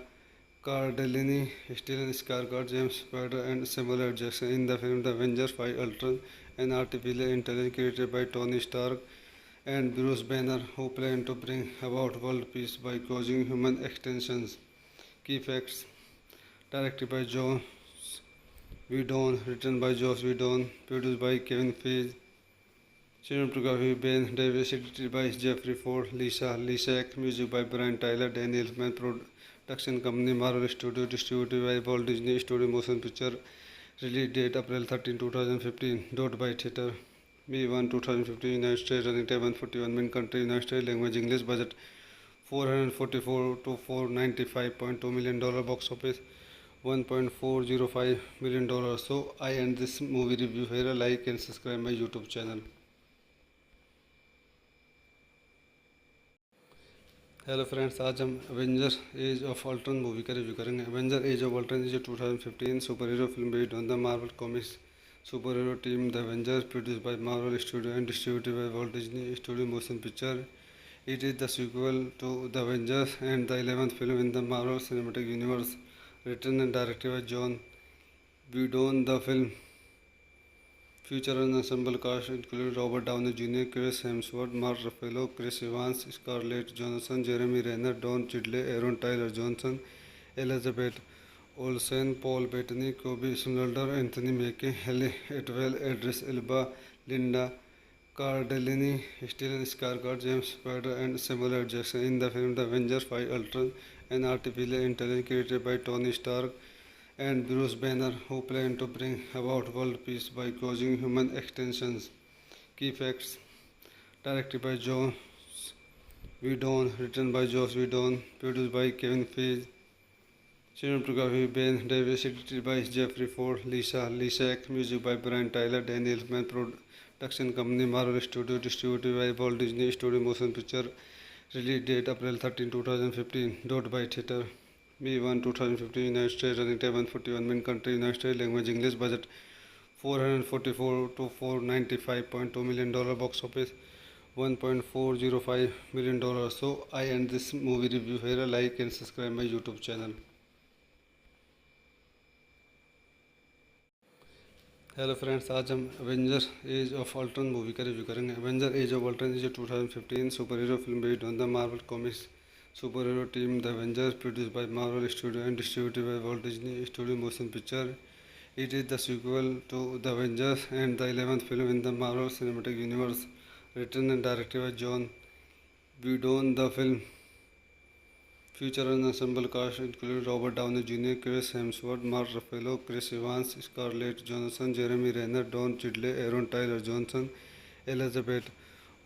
[SPEAKER 1] Cardellini, Stellan Skarsgård, James Spader, and Samuel L. Jackson. In the film The Avengers 5 Ultron, an artificial intelligence created by Tony Stark and Bruce Banner, who plan to bring about world peace by causing human extinctions. Key facts: directed by Joss Whedon, written by Joss Whedon, produced by Kevin Feige, cinematography Ben Davis, edited by Jeffrey Ford, Lisa Lishak, music by Brian Tyler, Daniel Elfman, production company Marvel Studios, distributed by Walt Disney Studio Motion Picture, release date April 13, 2015, dot by theater. May 1, 2015, United States, running time 141 min, country United States, language English, budget $444 to $495.2 million, box office $1.405 million. So I end this movie review here. Like and subscribe my YouTube channel. Hello friends, आज हम Avenger as of Ultron movie का review करेंगे। Avenger as of Ultron is 2015 super hero film based on the Marvel comics super hero team the Avengers, produced by Marvel studio and distributed by Walt Disney studio motion picture. It is the sequel to The Avengers and the 11th film in the Marvel Cinematic Universe, written and directed by John Whedon. The film Future and ensemble cast included Robert Downey Jr., Chris Hemsworth, Mark Ruffalo, Chris Evans, Scarlett Johansson, Jeremy Renner, Don Cheadle, Aaron Tyler Johnson, Elizabeth Olsen, Paul Bettany, Kobe Smulders, Anthony Mackie, Halle Atwell, Idris Elba, Linda Cardellini, Stellan Skarsgård, James Spader, and Samuel L. Jackson in the film The Avengers 5 Ultron, an artificial intelligence created by Tony Stark and Bruce Banner, who plan to bring about world peace by causing human extinctions. Key facts: directed by Joss Whedon, written by Joss Whedon, produced by Kevin Feige, cinematography Ben Davis, edited by Jeffrey Ford, Lisa Lishak, music by Brian Tyler, Daniel Elfman, production company Marvel Studios, distributed by Walt Disney Studio Motion Picture, release date April 13, 2015, dot by theater. May 1, 2015, United States, running time 141 min, country United States, language English, budget $444 to $495.2 million, box office $1.405 million. So I end this movie review here. Like and subscribe my YouTube channel. Hello friends, आज हम Avenger as of Ultron movie का review करेंगे। Avenger as of Ultron is 2015 super hero film based on the Marvel comics super hero team the Avengers, produced by Marvel studio and distributed by Walt Disney studio motion picture. It is the sequel to The Avengers and the 11th film in the Marvel Cinematic Universe, written and directed by John Whedon. The film features an ensemble cast including Robert Downey Jr., Chris Hemsworth, Mark Ruffalo, Chris Evans, Scarlett Johansson, Jeremy Renner, Don Cheadle, Aaron Tyler Johnson, Elizabeth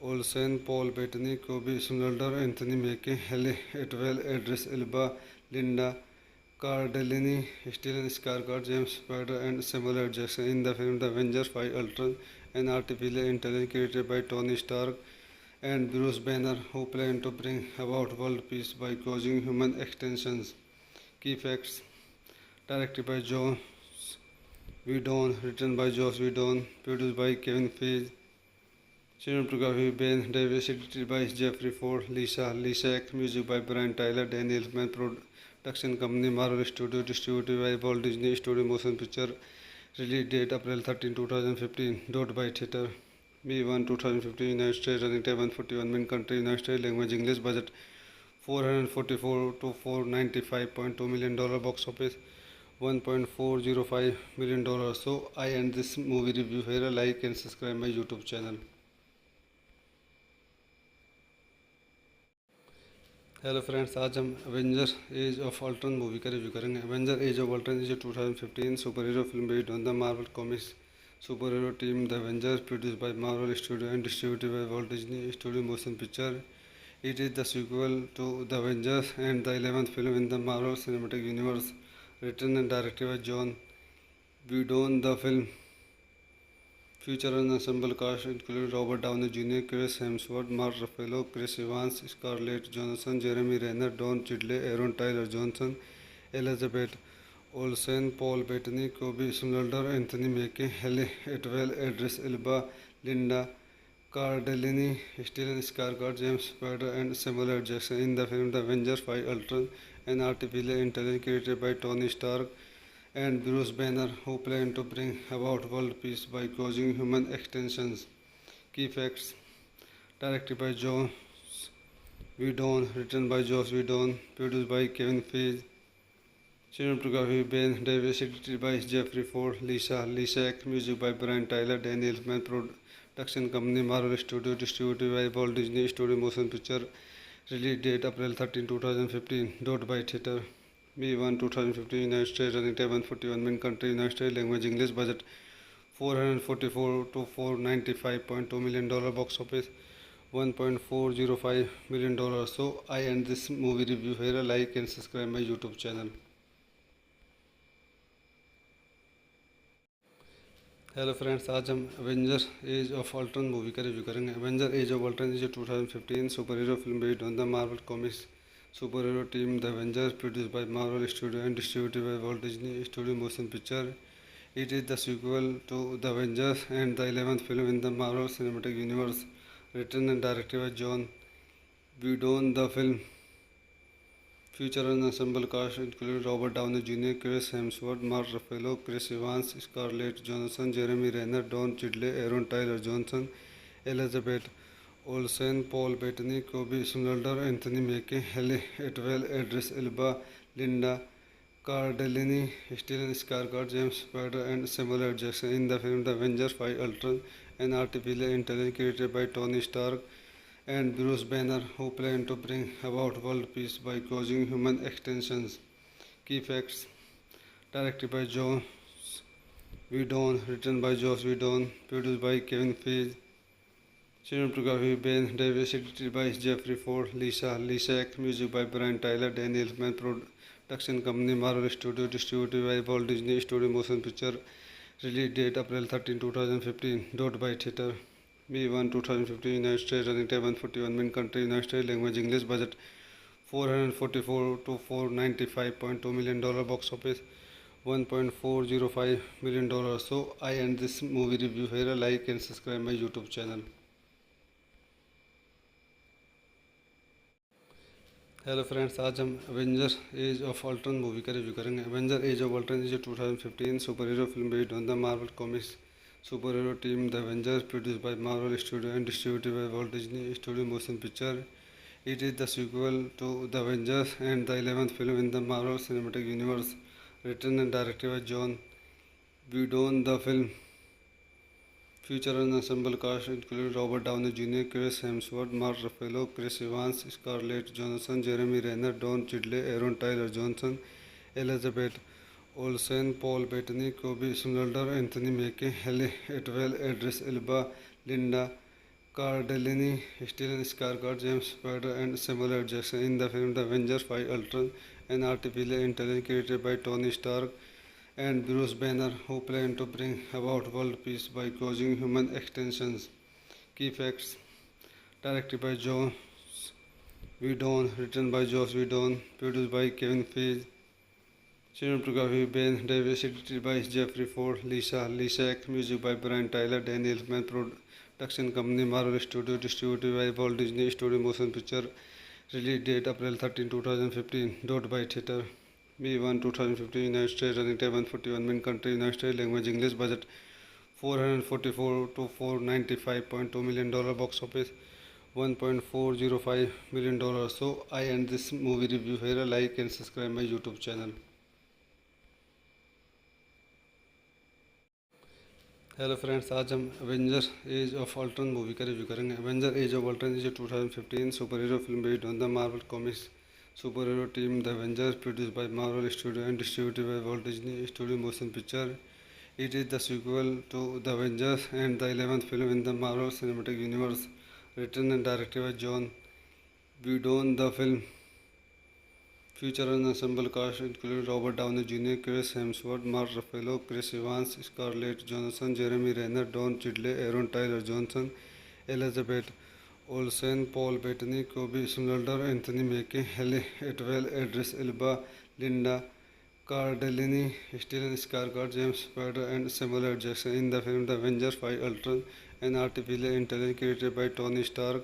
[SPEAKER 1] Olsen, Paul Bettany, Kobe Smulders, Anthony Mackie, Halle Atwell, Idris Elba, Linda Cardellini, Stellan Skarsgård, James Spader, and Samuel L. Jackson in the film The Avengers 5 Ultron, an artificial intelligence created by Tony Stark and Bruce Banner, who plan to bring about world peace by causing human extinctions. Key facts: directed by Joss Whedon, written by Joss Whedon, produced by Kevin Feige, cinematography Ben Davis, edited by Jeffrey Ford, Lisa Lishak, music by Brian Tyler, Daniel Elfman, production company Marvel Studios, distributed by Walt Disney Studio Motion Picture, release date April 13, 2015, dot by theater. May 1, 2015, United States, running time 141 min, country United States, language English, budget $444 to $495.2 million, box office $1.405 million. So I end this movie review here. Like and subscribe my YouTube channel. Hello friends, आज हम Avenger as of Ultron movie का review करेंगे। Avenger as of Ultron is 2015 super hero film based on the Marvel comics super hero team the Avengers, produced by Marvel studio and distributed by Walt Disney studio motion picture. It is the sequel to The Avengers and the 11th film in the Marvel Cinematic Universe, written and directed by John Whedon. The film features an ensemble cast including Robert Downey Jr., Chris Hemsworth, Mark Ruffalo, Chris Evans, Scarlett Johansson, Jeremy Renner, Don Cheadle, Aaron Tyler Johnson, Elizabeth Olsen, Paul Bettany, Kobe Smulders, Anthony Mackie, Halle Atwell, Idris Elba, Linda Cardellini, Stellan Skarsgård, James Spader, and Samuel L. Jackson in the film The Avengers 5 Ultron, an artificial intelligence created by Tony Stark and Bruce Banner, who plan to bring about world peace by causing human extinctions. Key facts: directed by Joss Whedon, written by Joss Whedon, produced by Kevin Feige, cinematography Ben Davis, edited by Jeffrey Ford, Lisa Lishak, music by Brian Tyler, Daniel Elfman, production company Marvel Studios, distributed by Walt Disney Studio Motion Picture, release date April 13, 2015, dot by theater. May 1, 2015, United States, running time 141 min, country United States, language English, budget $444 to $495.2 million, box office $1.405 million. So I end this movie review here. Like and subscribe my YouTube channel. Hello friends, आज हम Avenger as of Ultron movie का review करेंगे। Avenger as of Ultron is 2015 super hero film based on the Marvel comics super hero team the Avengers, produced by Marvel studio and distributed by Walt Disney studio motion picture. It is the sequel to The Avengers and the 11th film in the Marvel Cinematic Universe, written and directed by John Whedon. The film Feature an ensemble cast including Robert Downey Jr., Chris Hemsworth, Mark Ruffalo, Chris Evans, Scarlett Johansson, Jeremy Renner, Don Cheadle, Aaron Tyler Johnson, Elizabeth Olsen, Paul Bettany, Kobe Smulders, Anthony Mackie, Halle Atwell, Idris Elba, Linda Cardellini, Stellan Skarsgård, James Spader, and Samuel L. Jackson in the film The Avengers 5 Ultron, an artificial intelligence created by Tony Stark and Bruce Banner, who plan to bring about world peace by causing human extinctions. Key facts: directed by Joss Whedon, written by Joss Whedon, produced by Kevin Feige, cinematography Ben Davis, edited by Jeffrey Ford, Lisa Lishak, music by Brian Tyler, Daniel Elfman, production company Marvel Studios, distributed by Walt Disney Studio Motion Picture, release date April 13, 2015, dot by theater. May 1, 2015, United States, running time 141 min, country United States, language English, budget $444 to $495.2 million, box office $1.405 million. So I end this movie review here. Like and subscribe my YouTube channel. Hello friends, आज हम Avenger as of Ultron movie का review करेंगे। Avenger as of Ultron is 2015 super hero film based on the Marvel comics super hero team the Avengers, produced by Marvel studio and distributed by Walt Disney studio motion picture. It is the sequel to The Avengers and the 11th film in the Marvel Cinematic Universe. Written and directed by John Whedon, the film features an ensemble cast including Robert Downey Jr., Chris Hemsworth, Mark Ruffalo, Chris Evans, Scarlett Johansson, Jeremy Renner, Don Cheadle, Aaron Tyler Johnson, Elizabeth Olsen, Paul Bettany, Kobe Smulders, Anthony Mackie, Halle Atwell, Idris Elba, Linda Cardellini, Stellan Skarsgård, James Spader, and Samuel L. Jackson in the film The Avengers 5 Ultron, an artificial intelligence created by Tony Stark and Bruce Banner, who plan to bring about world peace by causing human extinctions. Key facts: directed by Joss Whedon, written by Joss Whedon, produced by Kevin Feige, cinematography Ben Davis, edited by Jeffrey Ford, Lisa Lishak, music by Brian Tyler, Daniel Elfman, production company Marvel Studios, distributed by Walt Disney Studio Motion Picture, release date April 13, 2015, dot by theater. May 1, 2015, United States, running time 141 min, country United States, language English, budget $444 to $495.2 million, box office $1.405 million. So I end this movie review here. Like and subscribe my YouTube channel. Hello friends, आज हम Avenger as of Ultron movie का review करेंगे। Avenger as of Ultron is 2015 super hero film based on the Marvel comics super hero team the Avengers, produced by Marvel studio and distributed by Walt Disney studio motion picture. It is the sequel to The Avengers and the 11th film in the Marvel Cinematic Universe. Written and directed by John Whedon, the film features an ensemble cast including Robert Downey Jr., Chris Hemsworth, Mark Ruffalo, Chris Evans, Scarlett Johansson, Jeremy Renner, Don Cheadle, Aaron Tyler Johnson, Elizabeth Olsen, Paul Bettany, Kobe Smulders, Anthony Mackie, Halle Atwell, Idris Elba, Linda Cardellini, Stellan Skarsgård, James Spader, and Samuel L. Jackson in the film The Avengers 5 Ultron, an artificial intelligence created by Tony Stark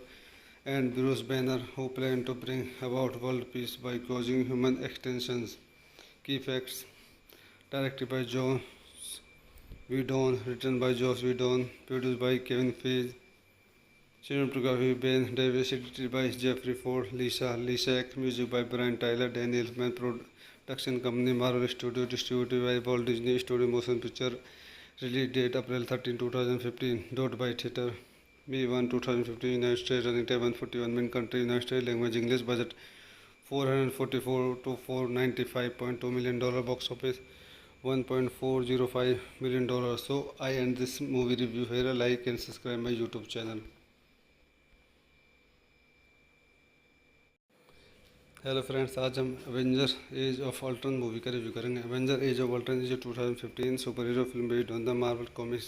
[SPEAKER 1] and Bruce Banner, who plan to bring about world peace by causing human extinctions. Key facts: directed by Joss Whedon, written by Joss Whedon, produced by Kevin Feige, cinematography Ben Davis, edited by Jeffrey Ford, Lisa Lishak, music by Brian Tyler, Daniel Elfman, production company Marvel Studios, distributed by Walt Disney Studio Motion Picture, release date April 13, 2015, dot by theater. May 1, 2015, United States, running time 141 min, country United States, language English, budget $444 to $495.2 million, box office $1.405 million. So I end this movie review here. Like and subscribe my YouTube channel. Hello friends, आज हम Avenger as of Ultron movie का review करेंगे। Avenger as of Ultron is 2015 super hero film based on the Marvel comics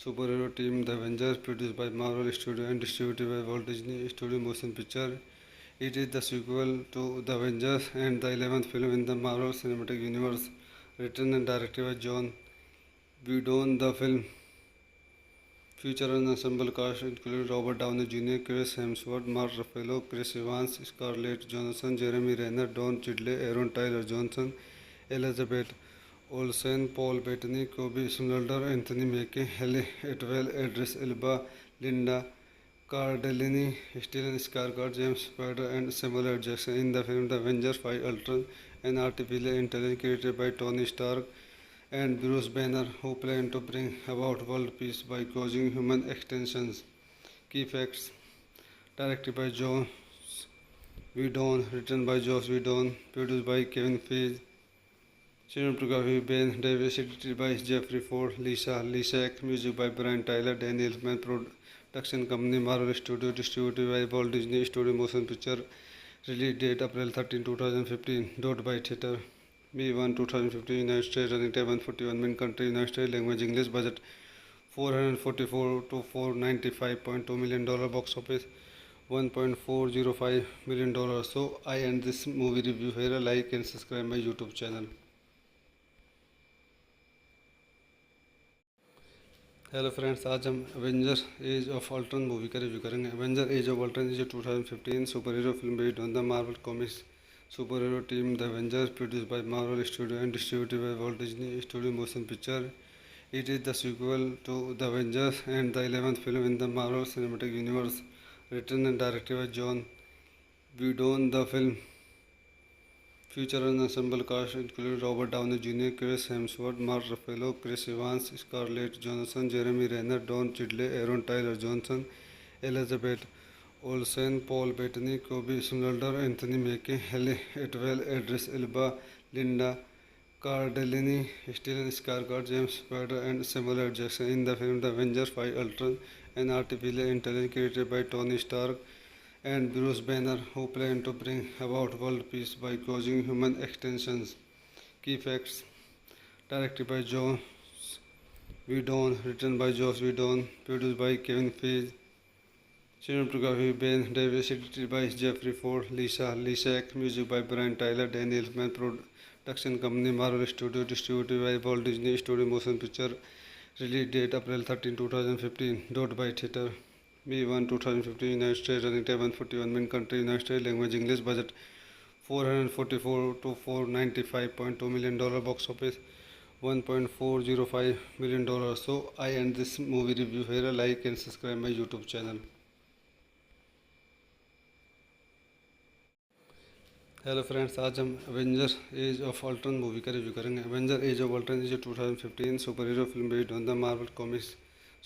[SPEAKER 1] super hero team the Avengers, produced by Marvel studio and distributed by Walt Disney studio motion picture. It is the sequel to The Avengers and the 11th film in the Marvel Cinematic Universe. Written and directed by John Whedon, the film Feature an ensemble cast included Robert Downey Jr., Chris Hemsworth, Mark Ruffalo, Chris Evans, Scarlett Johansson, Jeremy Renner, Don Cheadle, Aaron Tyler Johnson, Elizabeth Olsen, Paul Bettany, Kobe Smulders, Anthony Mackie, Halle Atwell, Idris Elba, Linda Cardellini, Stellan Skarsgård, James Spader, and Samuel L. Jackson in the film The Avengers 5 Ultron, an artificial intelligence created by Tony Stark and Bruce Banner, who plan to bring about world peace by causing human extinctions. Key facts: directed by Joss Whedon, written by Joss Whedon, produced by Kevin Feige, cinematography Ben Davis, edited by Jeffrey Ford, Lisa Lishak, music by Brian Tyler, Daniel Elfman, production company Marvel Studios, distributed by Walt Disney Studio Motion Picture, release date April 13, 2015, dot by theater. May 1, 2015, United States, running time 141 min, country United States, language English, budget 444 to 495.2 million dollar, box office $1.405 million. So I end this movie review here. Like and subscribe my YouTube channel. Hello friends, आज हम Avenger as of Ultron movie का review करेंगे। Avenger as of Ultron is 2015 super hero film based on the Marvel comics super hero team the Avengers, produced by Marvel studio and distributed by Walt Disney studio motion picture. It is the sequel to The Avengers and the 11th film in the Marvel Cinematic Universe, written and directed by John Whedon. The film features an ensemble cast including Robert Downey Jr., Chris Hemsworth, Mark Ruffalo, Chris Evans, Scarlett Johansson, Jeremy Renner, Don Cheadle, Aaron Tyler Johnson, Elizabeth Olsen, Paul Bettany, Kobe Smulders, Anthony Mackie, Halle Atwell, Idris Elba, Linda Cardellini, Stellan Skarsgård, James Spader, and Samuel L. Jackson in the film The Avengers 5 Ultron, an artificial intelligence created by Tony Stark and Bruce Banner, who plan to bring about world peace by causing human extinctions. Key facts: directed by Joss Whedon, written by Joss Whedon, produced by Kevin Feige, cinematography Ben Davis, edited by Jeffrey Ford, Lisa Lishak, music by Brian Tyler, Daniel Elfman, production company Marvel Studios, distributed by Walt Disney Studio Motion Picture, release date April 13, 2015, dot by theater. May 1, 2015, United States, running time 141 min, country United States, language English, budget 444 to 495.2 million dollar, box office $1.405 million. So I end this movie review here. Like and subscribe my YouTube channel. Hello friends, आज हम Avenger as of Ultron movie का review करेंगे। Avenger as of Ultron is 2015 super hero film based on the Marvel comics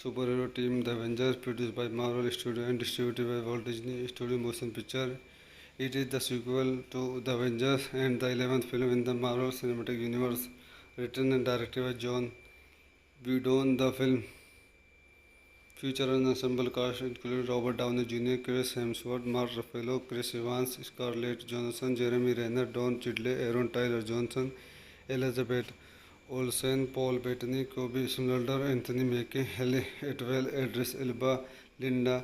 [SPEAKER 1] super hero team the Avengers, produced by Marvel studio and distributed by Walt Disney studio motion picture. It is the sequel to The Avengers and the 11th film in the Marvel Cinematic Universe, written and directed by John Whedon. The film features an ensemble cast including Robert Downey Jr., Chris Hemsworth, Mark Ruffalo, Chris Evans, Scarlett Johansson, Jeremy Renner, Don Cheadle, Aaron Tyler Johnson, Elizabeth Olsen, Paul Bettany, Kobe Smulders, Anthony Mackie, Halle Atwell, Idris Elba, Linda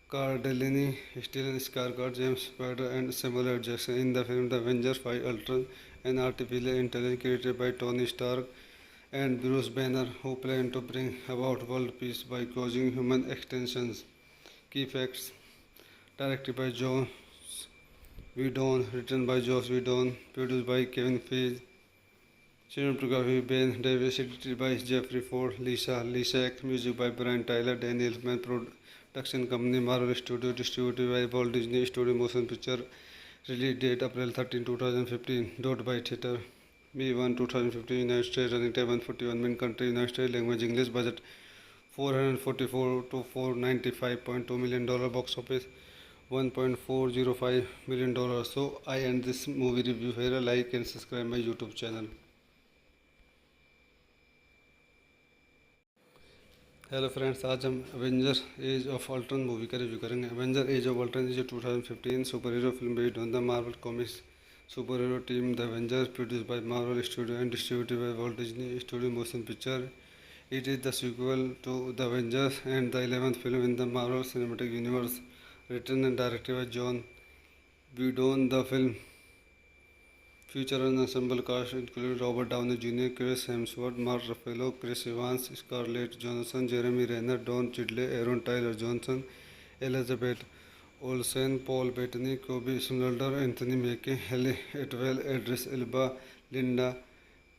[SPEAKER 1] Cardellini, Stellan Skarsgård, James Spader, and Samuel L. Jackson in the film The Avengers 5 Ultron, an artificial intelligence created by Tony Stark and Bruce Banner, who plan to bring about world peace by causing human extinctions. Key facts: directed by Joss Whedon, written by Joss Whedon, produced by Kevin Feige, cinematography Ben Davis, edited by Jeffrey Ford, Lisa Lishak, music by Brian Tyler, Daniel Elfman, production company Marvel Studios, distributed by Walt Disney Studio Motion Picture, release date April 13, 2015, dot by theater. May 1, 2015, United States, running time 141 min, country United States, language English, budget 444 to 495.2 million dollar, box office $1.405 million. So I end this movie review here. Like and subscribe my YouTube channel. Hello friends, आज हम Avenger as of Ultron movie का review करेंगे। Avenger as of Ultron is 2015 super hero film based on the Marvel comics super hero team the Avengers, produced by Marvel studio and distributed by Walt Disney studio motion picture. It is the sequel to The Avengers and the 11th film in the Marvel Cinematic Universe, written and directed by John Whedon. The film Feature an ensemble cast including Robert Downey Jr., Chris Hemsworth, Mark Ruffalo, Chris Evans, Scarlett Johansson, Jeremy Renner, Don Cheadle, Aaron Tyler Johnson, Elizabeth Olsen, Paul Bettany, Kobe Smulders, Anthony Mackie, Halle Atwell, Idris Elba, Linda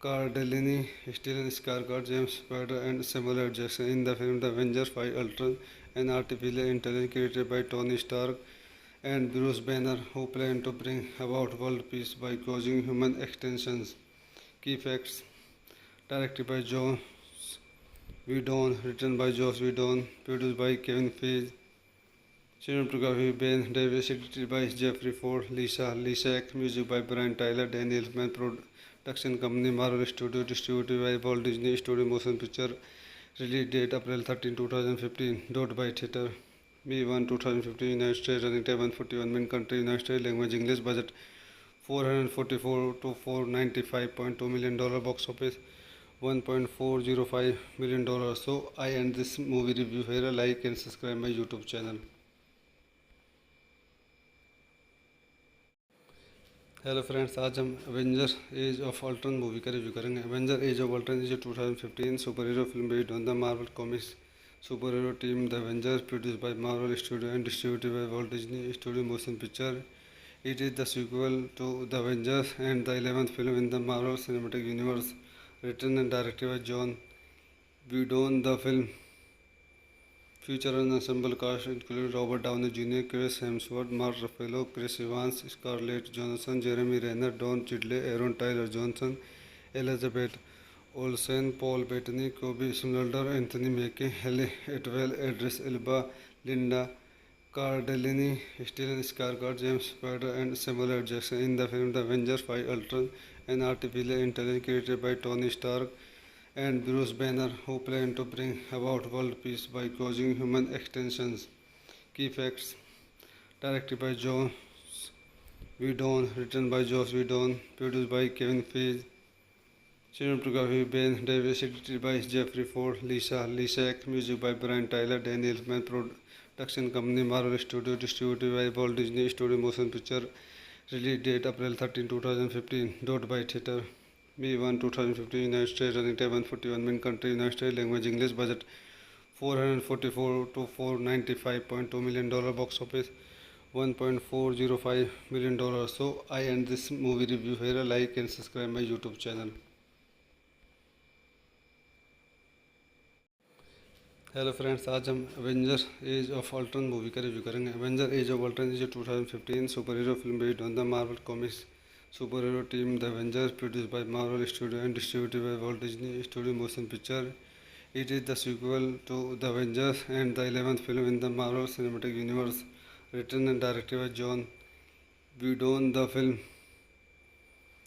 [SPEAKER 1] Cardellini, Stellan Skarsgård, James Spader, and Samuel L. Jackson. In the film The Avengers 5 Ultron, an artificial intelligence created by Tony Stark and Bruce Banner, who plan to bring about world peace by causing human extinctions. Key facts: directed by Joss Whedon, written by Joss Whedon, produced by Kevin Feige, cinematography Ben Davis, edited by Jeffrey Ford, Lisa Lishak, music by Brian Tyler, Daniel Elfman, production company Marvel Studios, distributed by Walt Disney Studio Motion Picture, release date April 13, 2015, dot by theater. May 1, 2015, United States, running time 141 min, country United States, language English, budget $444 to $495.2 million, box office $1.405 million. So I end this movie review here. Like and subscribe my YouTube channel. Hello friends, आज हम Avenger as of Ultron movie का review करेंगे। Avenger as of Ultron is 2015 super hero film based on the Marvel comics super hero team the Avengers, produced by Marvel studio and distributed by Walt Disney studio motion picture. It is the sequel to The Avengers and the 11th film in the Marvel Cinematic Universe, written and directed by Joss Whedon. The film features an ensemble cast including Robert Downey Jr., Chris Hemsworth, Mark Ruffalo, Chris Evans, Scarlett Johansson, Jeremy Renner, Don Cheadle, Aaron Tyler Johnson, Elizabeth Olsen, Paul Bettany, Kobe Smulders, Anthony Mackie, Halle Atwell, Idris Elba, Linda Cardellini, Stellan Skarsgård, James Spader, and Samuel L. Jackson. In the film The Avengers 5 Ultron, an artificial intelligence created by Tony Stark and Bruce Banner, who plan to bring about world peace by causing human extinctions. Key facts: directed by Joss Whedon, written by Joss Whedon, produced by Kevin Feige, cinematography Ben Davis, edited by Jeffrey Ford, Lisa Lishak, music by Brian Tyler, Daniel Elfman, production company Marvel Studios, distributed by Walt Disney Studio Motion Picture, release date April 13, 2015, dot by theater. May 1, 2015, United States, running time 141 min, country United States, language English, budget $444 to $495.2 million, box office $1.405 million. So I end this movie review here. Like and subscribe my YouTube channel. Hello friends, आज हम Avenger as of Ultron movie का review करेंगे। Avenger as of Ultron is 2015 super hero film based on the Marvel comics super hero team the Avengers, produced by Marvel studio and distributed by Walt Disney studio motion picture. It is the sequel to The Avengers and the 11th film in the Marvel Cinematic Universe, written and directed by Joss Whedon. The film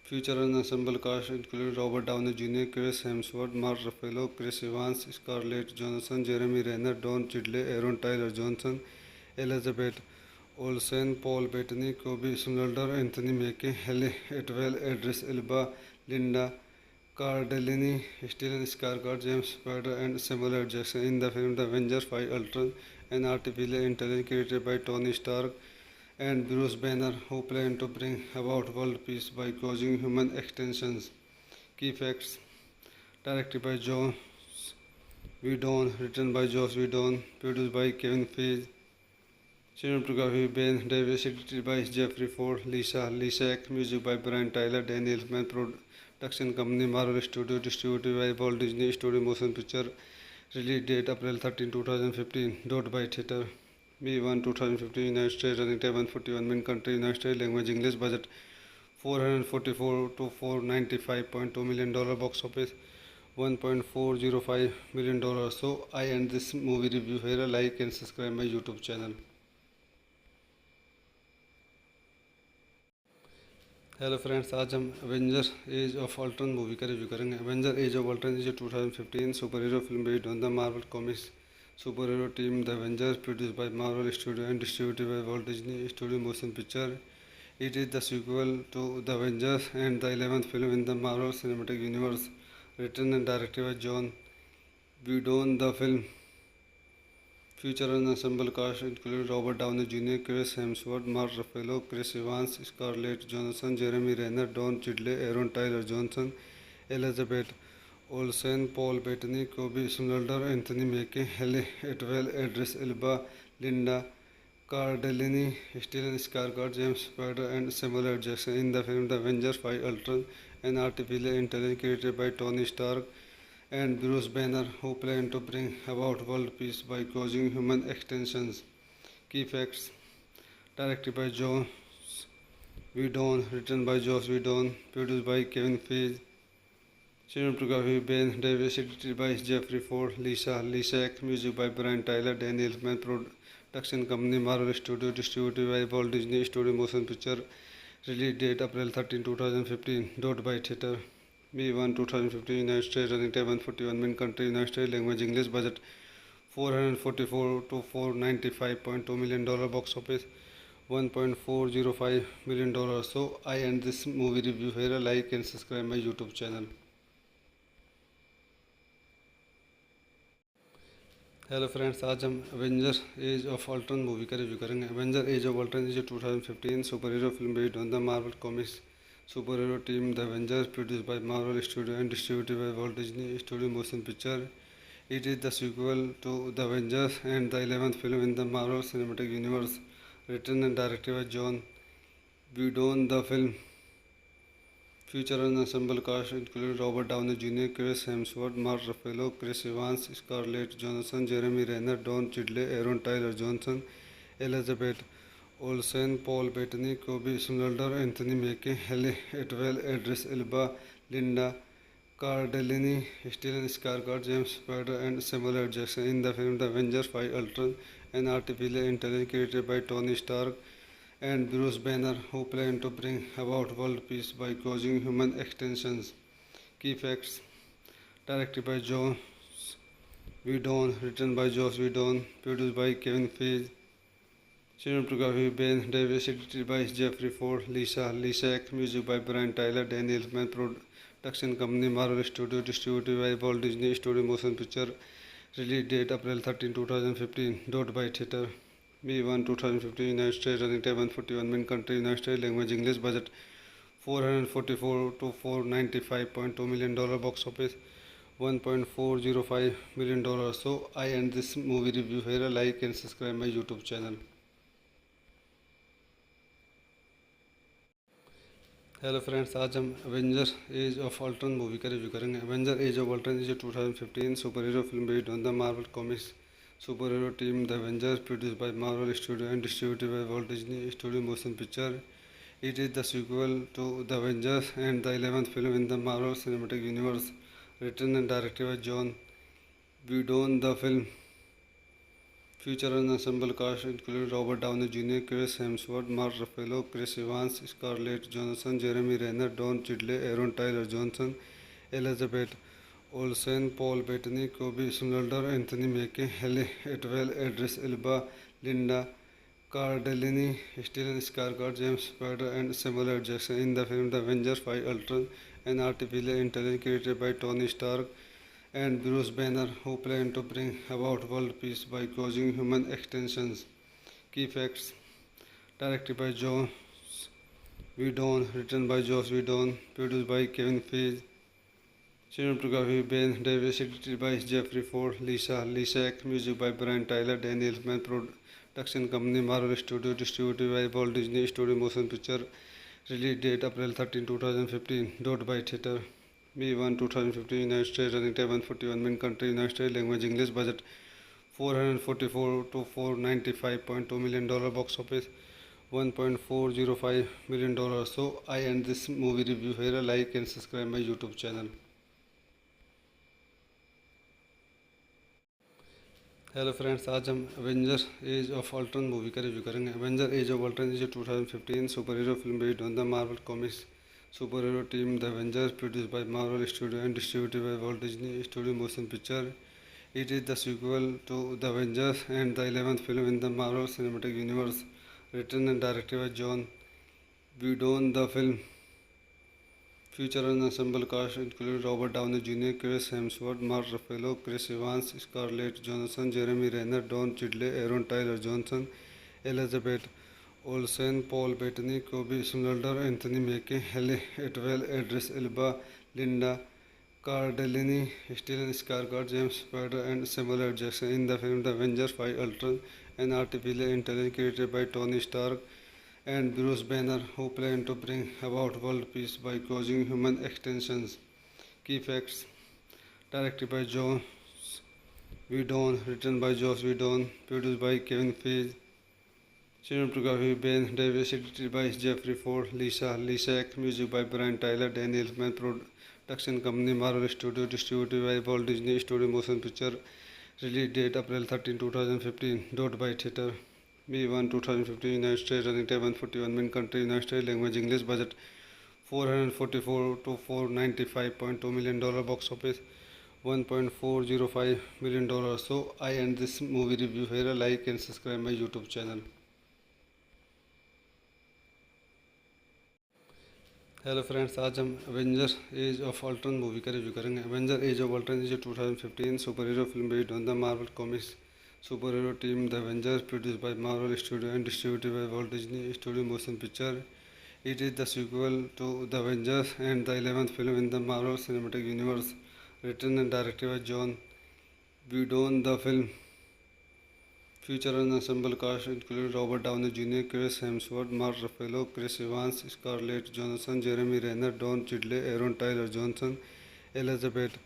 [SPEAKER 1] features an ensemble cast including Robert Downey Jr., Chris Hemsworth, Mark Ruffalo, Chris Evans, Scarlett Johansson, Jeremy Renner, Don Cheadle, Aaron Tyler Johnson, Elizabeth Olsen, Paul Bettany, Kobe Smulders, Anthony Mackie, Halle Atwell, Idris Elba, Linda Cardellini, Stellan Skarsgård, James Spader, and Samuel L. Jackson. In the film The Avengers 5 Ultron, an artificial intelligence created by Tony Stark and Bruce Banner, who plan to bring about world peace by causing human extinctions. Key facts: directed by Joss Whedon, written by Joss Whedon, produced by Kevin Feige, cinematography Ben Davis, edited by Jeffrey Ford, Lisa Lishak, music by Brian Tyler, Daniel Elfman, production company Marvel Studios, distributed by Walt Disney Studio Motion Picture, release date April 13, 2015, dot by theater. May 1, 2015, United States, running time 141 min, country United States, language English, budget $444 to $495.2 million, box office $1.405 million. So I end this movie review here. Like and subscribe my YouTube channel. Hello friends, आज हम Avenger as of Ultron movie का review करेंगे। Avenger as of Ultron is 2015 super hero film based on the Marvel comics super hero team the Avengers, produced by Marvel studio and distributed by Walt Disney studio motion picture. It is the sequel to The Avengers and the 11th film in the Marvel Cinematic Universe, written and directed by Joss Whedon. The film Feature an ensemble cast included Robert Downey Jr., Chris Hemsworth, Mark Ruffalo, Chris Evans, Scarlett Johansson, Jeremy Renner, Don Cheadle, Aaron Tyler Johnson, Elizabeth Olsen, Paul Bettany, Kobe Smulders, Anthony Mackie, Halle Atwell, Idris Elba, Linda Cardellini, Stellan Skarsgård, James Spader, and Samuel L. Jackson. In the film The Avengers 5 Ultron, an artificial intelligence created by Tony Stark and Bruce Banner, who plan to bring about world peace by causing human extinctions. Key facts: directed by Joss Whedon, written by Joss Whedon, produced by Kevin Feige, cinematography Ben Davis, edited by Jeffrey Ford, Lisa Lishak, music by Brian Tyler, Daniel Elfman, production company Marvel Studios, distributed by Walt Disney Studio Motion Picture, release date April 13, 2015, dot by theater. May 1, 2015, United States, running time 141 min, country United States, language English, budget 444 to 495.2 million dollar, box office $1.405 million. So I end this movie review here. Like and subscribe my YouTube channel. Hello friends, आज हम Avenger as of Ultron movie का review करेंगे। Avenger as of Ultron is 2015 super hero film based on the Marvel comics super hero team the Avengers, produced by Marvel studio and distributed by Walt Disney studio motion picture. It is the sequel to The Avengers and the 11th film in the Marvel Cinematic Universe, written and directed by John Whedon. The film features an ensemble cast including Robert Downey Jr., Chris Hemsworth, Mark Ruffalo, Chris Evans, Scarlett Johansson, Jeremy Renner, Don Cheadle, Aaron Tyler Johnson, Elizabeth Olsen, Paul Bettany, Kobe Smulders, Anthony Mackie, Halle Atwell, Idris Elba, Linda Cardellini, Stellan Skarsgård, James Spader, and Samuel L. Jackson. In the film The Avengers 5 Ultron, an artificial intelligence created by Tony Stark and Bruce Banner, who plan to bring about world peace by causing human extinctions. Key facts: directed by Joss Whedon, written by Joss Whedon, produced by Kevin Feige, cinematography Ben Davis, edited by Jeffrey Ford, Lisa Lishak, music by Brian Tyler, Daniel Elfman, production company Marvel Studios, distributed by Walt Disney Studio Motion Picture, release date April 13, 2015, dot by theater. May 1, 2015, United States, running time 141 min, country United States, language English, budget 444 to 495.2 million dollar, box office $1.405 million. So I end this movie review here. Like and subscribe my YouTube channel. Hello friends, आज हम Avenger as of Ultron movie का review करेंगे। Avenger as of Ultron is 2015 super hero film based on the Marvel comics super hero team the Avengers, produced by Marvel studio and distributed by Walt Disney studio motion picture. It is the sequel to The Avengers and the 11th film in the Marvel Cinematic Universe, written and directed by John Whedon. The film features an ensemble cast including Robert Downey Jr., Chris Hemsworth, Mark Ruffalo, Chris Evans, Scarlett Johansson, Jeremy Renner, Don Cheadle, Aaron Tyler Johnson, Elizabeth Olsen, Paul Bettany, Kobe Smulders, Anthony Mackie, Halle Atwell, Idris Elba, Linda Cardellini, Stellan Skarsgård, James Spader, and Samuel L. Jackson. In the film The Avengers 5 Ultron, an artificial intelligence created by Tony Stark and Bruce Banner, who plan to bring about world peace by causing human extinctions. Key facts: directed by Joss Whedon, written by Joss Whedon, produced by Kevin Feige, cinematography Ben Davis, edited by Jeffrey Ford, Lisa Lishak, music by Brian Tyler, Daniel Elfman, production company Marvel Studios, distributed by Walt Disney Studio Motion Picture, release date April 13, 2015, dot by theater. May 1, 2015, United States, running time 141 min, country United States, language English, budget 444 to 495.2 million dollar, box office $1.405 million. So I end this movie review here. Like and subscribe my YouTube channel. Hello friends, आज हम Avenger as of Ultron movie का review करेंगे। Avenger as of Ultron is 2015 super hero film based on the Marvel comics super hero team the Avengers, produced by Marvel studio and distributed by Walt Disney studio motion picture. It is the sequel to The Avengers and the 11th film in the Marvel Cinematic Universe, written and directed by John Whedon. The film Future and ensemble cast included Robert Downey Jr., Chris Hemsworth, Mark Ruffalo, Chris Evans, Scarlett Johansson, Jeremy Renner, Don Cheadle, Aaron Tyler Johnson, Elizabeth Olsen, Paul Bettany, Kobe Smulders, Anthony Mackie, Halle Atwell, Idris Elba, Linda Cardellini, Stellan Skarsgård, James Spader, and Samuel L. Jackson in the film The Avengers 5 Ultron, an artificial intelligence created by Tony Stark and Bruce Banner, who plan to bring about world peace by causing human extinctions. Key facts: directed by Joss Whedon, written by Joss Whedon, produced by Kevin Feige, cinematography Ben Davis, edited by Jeffrey Ford, Lisa Lisak, music by Brian Tyler, Daniel Elfman, production company Marvel Studios, distributed by Walt Disney Studio Motion Picture, release date April 13, 2015, dot by theater. May 1, 2015, United States, running time 141 min, country United States, language English, budget $444 to $495.2 million, box office $1.405 million. So I end this movie review here. Like and subscribe my YouTube channel. Hello friends, आज हम Avenger as of Ultron movie का review करेंगे। Avenger as of Ultron is 2015 super hero film based on the Marvel comics super hero team the Avengers, produced by Marvel studio and distributed by Walt Disney studio motion picture. It is the sequel to The Avengers and the 11th film in the Marvel Cinematic Universe, written and directed by John Whedon. The film features an ensemble cast including Robert Downey Jr., Chris Hemsworth, Mark Ruffalo, Chris Evans, Scarlett Johansson, Jeremy Renner, Don Cheadle, Aaron Tyler Johnson, Elizabeth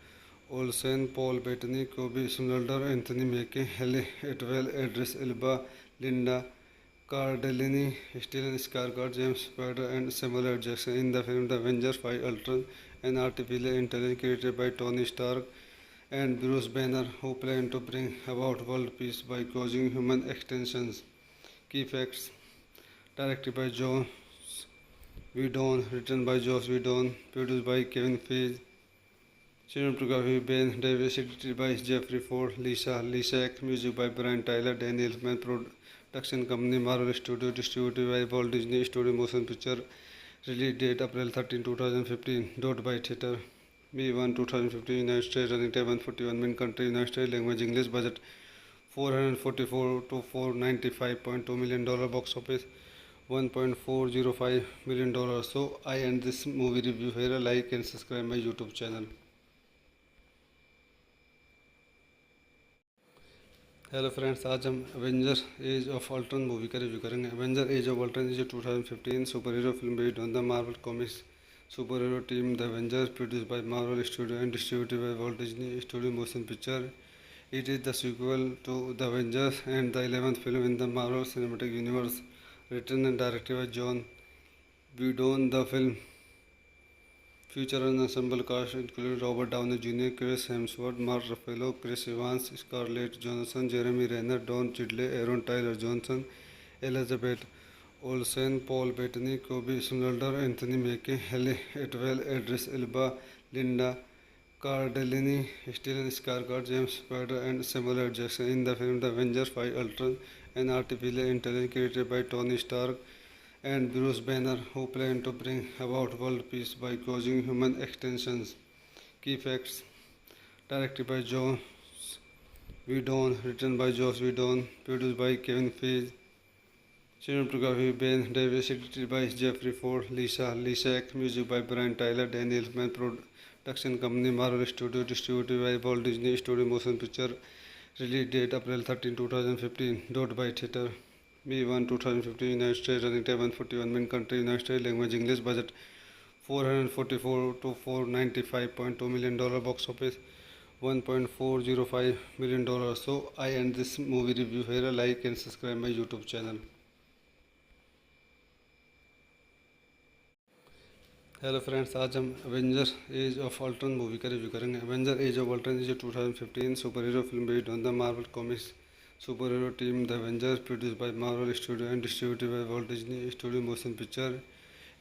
[SPEAKER 1] Olsen, Paul Bettany, Kobe Smulders, Anthony Mackie, Halle Atwell, Idris Elba, Linda Cardellini, Stellan Skarsgård, James Spader, and Samuel L. Jackson in the film The Avengers 5 Ultron, an artificial intelligence created by Tony Stark and Bruce Banner, who plan to bring about world peace by causing human extinctions. Key facts: directed by Joss Whedon, written by Joss Whedon, produced by Kevin Feige, cinematography Ben Davis, edited by Jeffrey Ford, Lisa Lisak, music by Brian Tyler, Daniel Elfman, production company Marvel Studios, distributed by Walt Disney Studio Motion Picture, release date April 13, 2015, dot by theater. May 1, 2015, United States, running time 141 min, country United States, language English, budget $444 to $495.2 million, box office $1.405 million. So I end this movie review here. Like and subscribe my YouTube channel. Hello friends, आज हम Avenger as of Ultron movie का review करेंगे। Avenger as of Ultron is 2015 super hero film based on the Marvel comics super hero team the Avengers, produced by Marvel studio and distributed by Walt Disney studio motion picture. It is the sequel to The Avengers and the 11th film in the Marvel Cinematic Universe, written and directed by John Whedon. The film features an ensemble cast including Robert Downey Jr., Chris Hemsworth, Mark Ruffalo, Chris Evans, Scarlett Johansson, Jeremy Renner, Don Cheadle, Aaron Tyler Johnson, Elizabeth Olsen, Paul Bettany, Kobe Smulders, Anthony Mackie, Halle Atwell, Idris Elba, Linda Cardellini, Stellan Skarsgård, James Spader, and Samuel L. Jackson in the film The Avengers 5 Ultron, an artificial intelligence created by Tony Stark and Bruce Banner, who plan to bring about world peace by causing human extinctions. Key facts: directed by Joss Whedon, written by Joss Whedon, produced by Kevin Feige, cinematography Ben Davis, edited by Jeffrey Ford, Lisa Lisak, music by Brian Tyler, Daniel Elfman, production company Marvel Studios, distributed by Walt Disney Studio Motion Picture, release date April 13, 2015, dot by theater. May 1, 2015, United States, running time 141 min, country United States, language English, budget $444 to $495.2 million, box office $1.405 million. So I end this movie review here. Like and subscribe my YouTube channel. Hello friends, आज हम Avenger as of Ultron movie का review करेंगे। Avenger as of Ultron is 2015 super hero film based on the Marvel comics super hero team the Avengers, produced by Marvel studio and distributed by Walt Disney studio motion picture.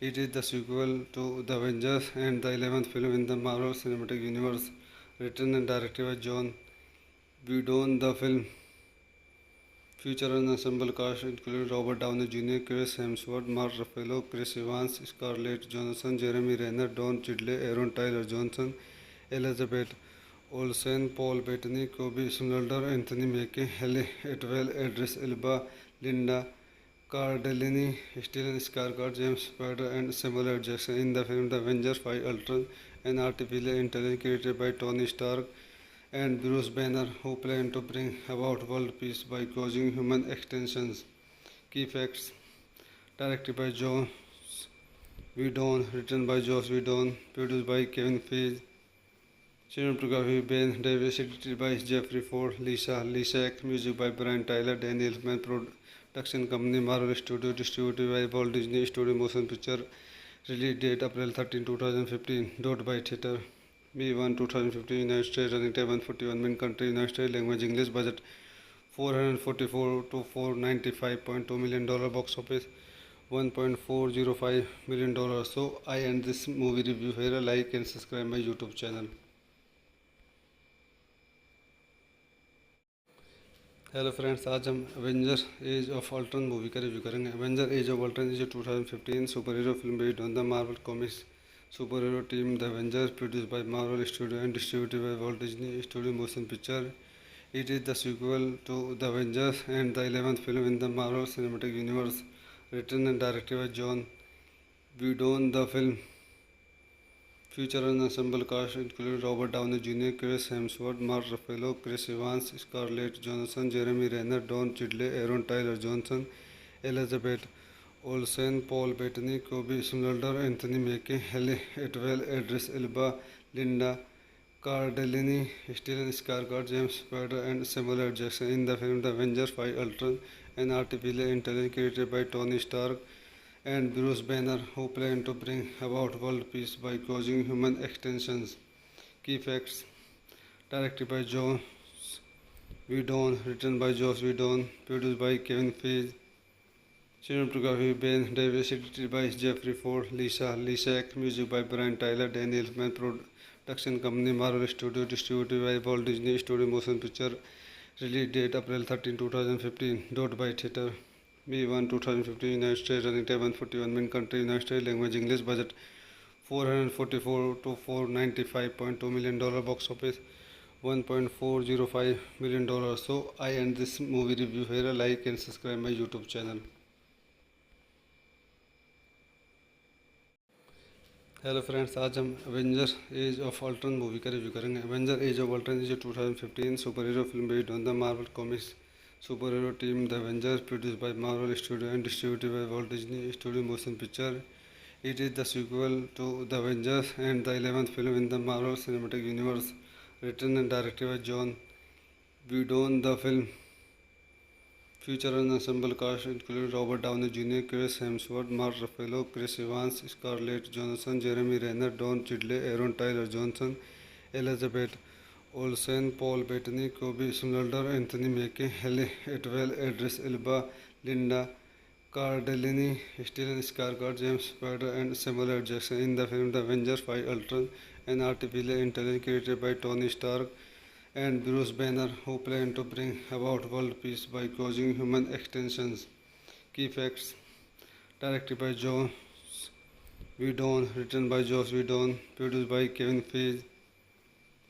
[SPEAKER 1] It is the sequel to The Avengers and the 11th film in the Marvel Cinematic Universe, written and directed by John Whedon. The film Feature an ensemble cast including Robert Downey Jr., Chris Hemsworth, Mark Ruffalo, Chris Evans, Scarlett Johansson, Jeremy Renner, Don Cheadle, Aaron Tyler Johnson, Elizabeth Olsen, Paul Bettany, Kobe Smulders, Anthony Mackie, Halle Atwell, Idris Elba, Linda Cardellini, Stellan Skarsgård, James Spader, and Samuel L. Jackson in the film The Avengers 5 Ultron, an artificial intelligence created by Tony Stark and Bruce Banner, who plan to bring about world peace by causing human extinctions. Key facts: directed by Joss Whedon, written by Joss Whedon, produced by Kevin Feige, cinematography Ben Davis, edited by Jeffrey Ford, Lisa Lishak, music by Brian Tyler, Daniel Elfman, production company Marvel Studios, distributed by Walt Disney Studio Motion Picture, release date April 13, 2015, dot by theater. May 1, 2015, United States, running time 141 min, country United States, language English, budget $444 to $495.2 million, box office $1.405 million. So I end this movie review here. Like and subscribe my YouTube channel. Hello friends, आज हम Avenger as of Ultron movie का review करेंगे। Avenger as of Ultron is 2015 super hero film based on the Marvel comics super hero team the Avengers, produced by Marvel studio and distributed by Walt Disney studio motion picture. It is the sequel to The Avengers and the 11th film in the Marvel Cinematic Universe. Written and directed by John Whedon, the film features an ensemble cast including Robert Downey Jr., Chris Hemsworth, Mark Ruffalo, Chris Evans, Scarlett Johansson, Jeremy Renner, Don Cheadle, Aaron Tyler Johnson, Elizabeth Olsen, Paul Bettany, Kobe Smulders, Anthony Mackie, Halle Atwell, Idris Elba, Linda Cardellini, Stellan Skarsgård, James Spader, and Samuel L. Jackson in the film The Avengers 5 Ultron, an artificial intelligence created by Tony Stark and Bruce Banner, who plan to bring about world peace by causing human extinctions. Key facts: directed by Joss Whedon, written by Joss Whedon, produced by Kevin Feige, cinematography Ben Davis, edited by Jeffrey Ford, Lisa Lishak, music by Brian Tyler, Daniel Elfman, production company Marvel Studios, distributed by Walt Disney Studio Motion Picture, release date April 13, 2015, dot by theater. May 1, 2015, United States, running time 141 min, country United States, language English, budget $444 to $495.2 million, box office $1.405 million. So I end this movie review here. Like and subscribe my YouTube channel. Hello friends, आज हम Avenger as of Ultron movie का review करेंगे। Avenger as of Ultron is 2015 super hero film based on the Marvel comics super hero team the Avengers, produced by Marvel studio and distributed by Walt Disney studio motion picture. It is the sequel to The Avengers and the 11th film in the Marvel Cinematic Universe. Written and directed by John Whedon, the film features an ensemble cast including Robert Downey Jr., Chris Hemsworth, Mark Ruffalo, Chris Evans, Scarlett Johansson, Jeremy Renner, Don Cheadle, Aaron Tyler Johnson, Elizabeth Olsen, Paul Bettany, Kobe Smulders, Anthony Mackie, Halle Atwell, Idris Elba, Linda Cardellini, Stellan Skarsgård, James Spader, and Samuel L. Jackson in the film The Avengers 5 Ultron, an artificial intelligence created by Tony Stark and Bruce Banner, who plan to bring about world peace by causing human extinctions. Key facts: directed by Joss Whedon, written by Joss Whedon, produced by Kevin Feige,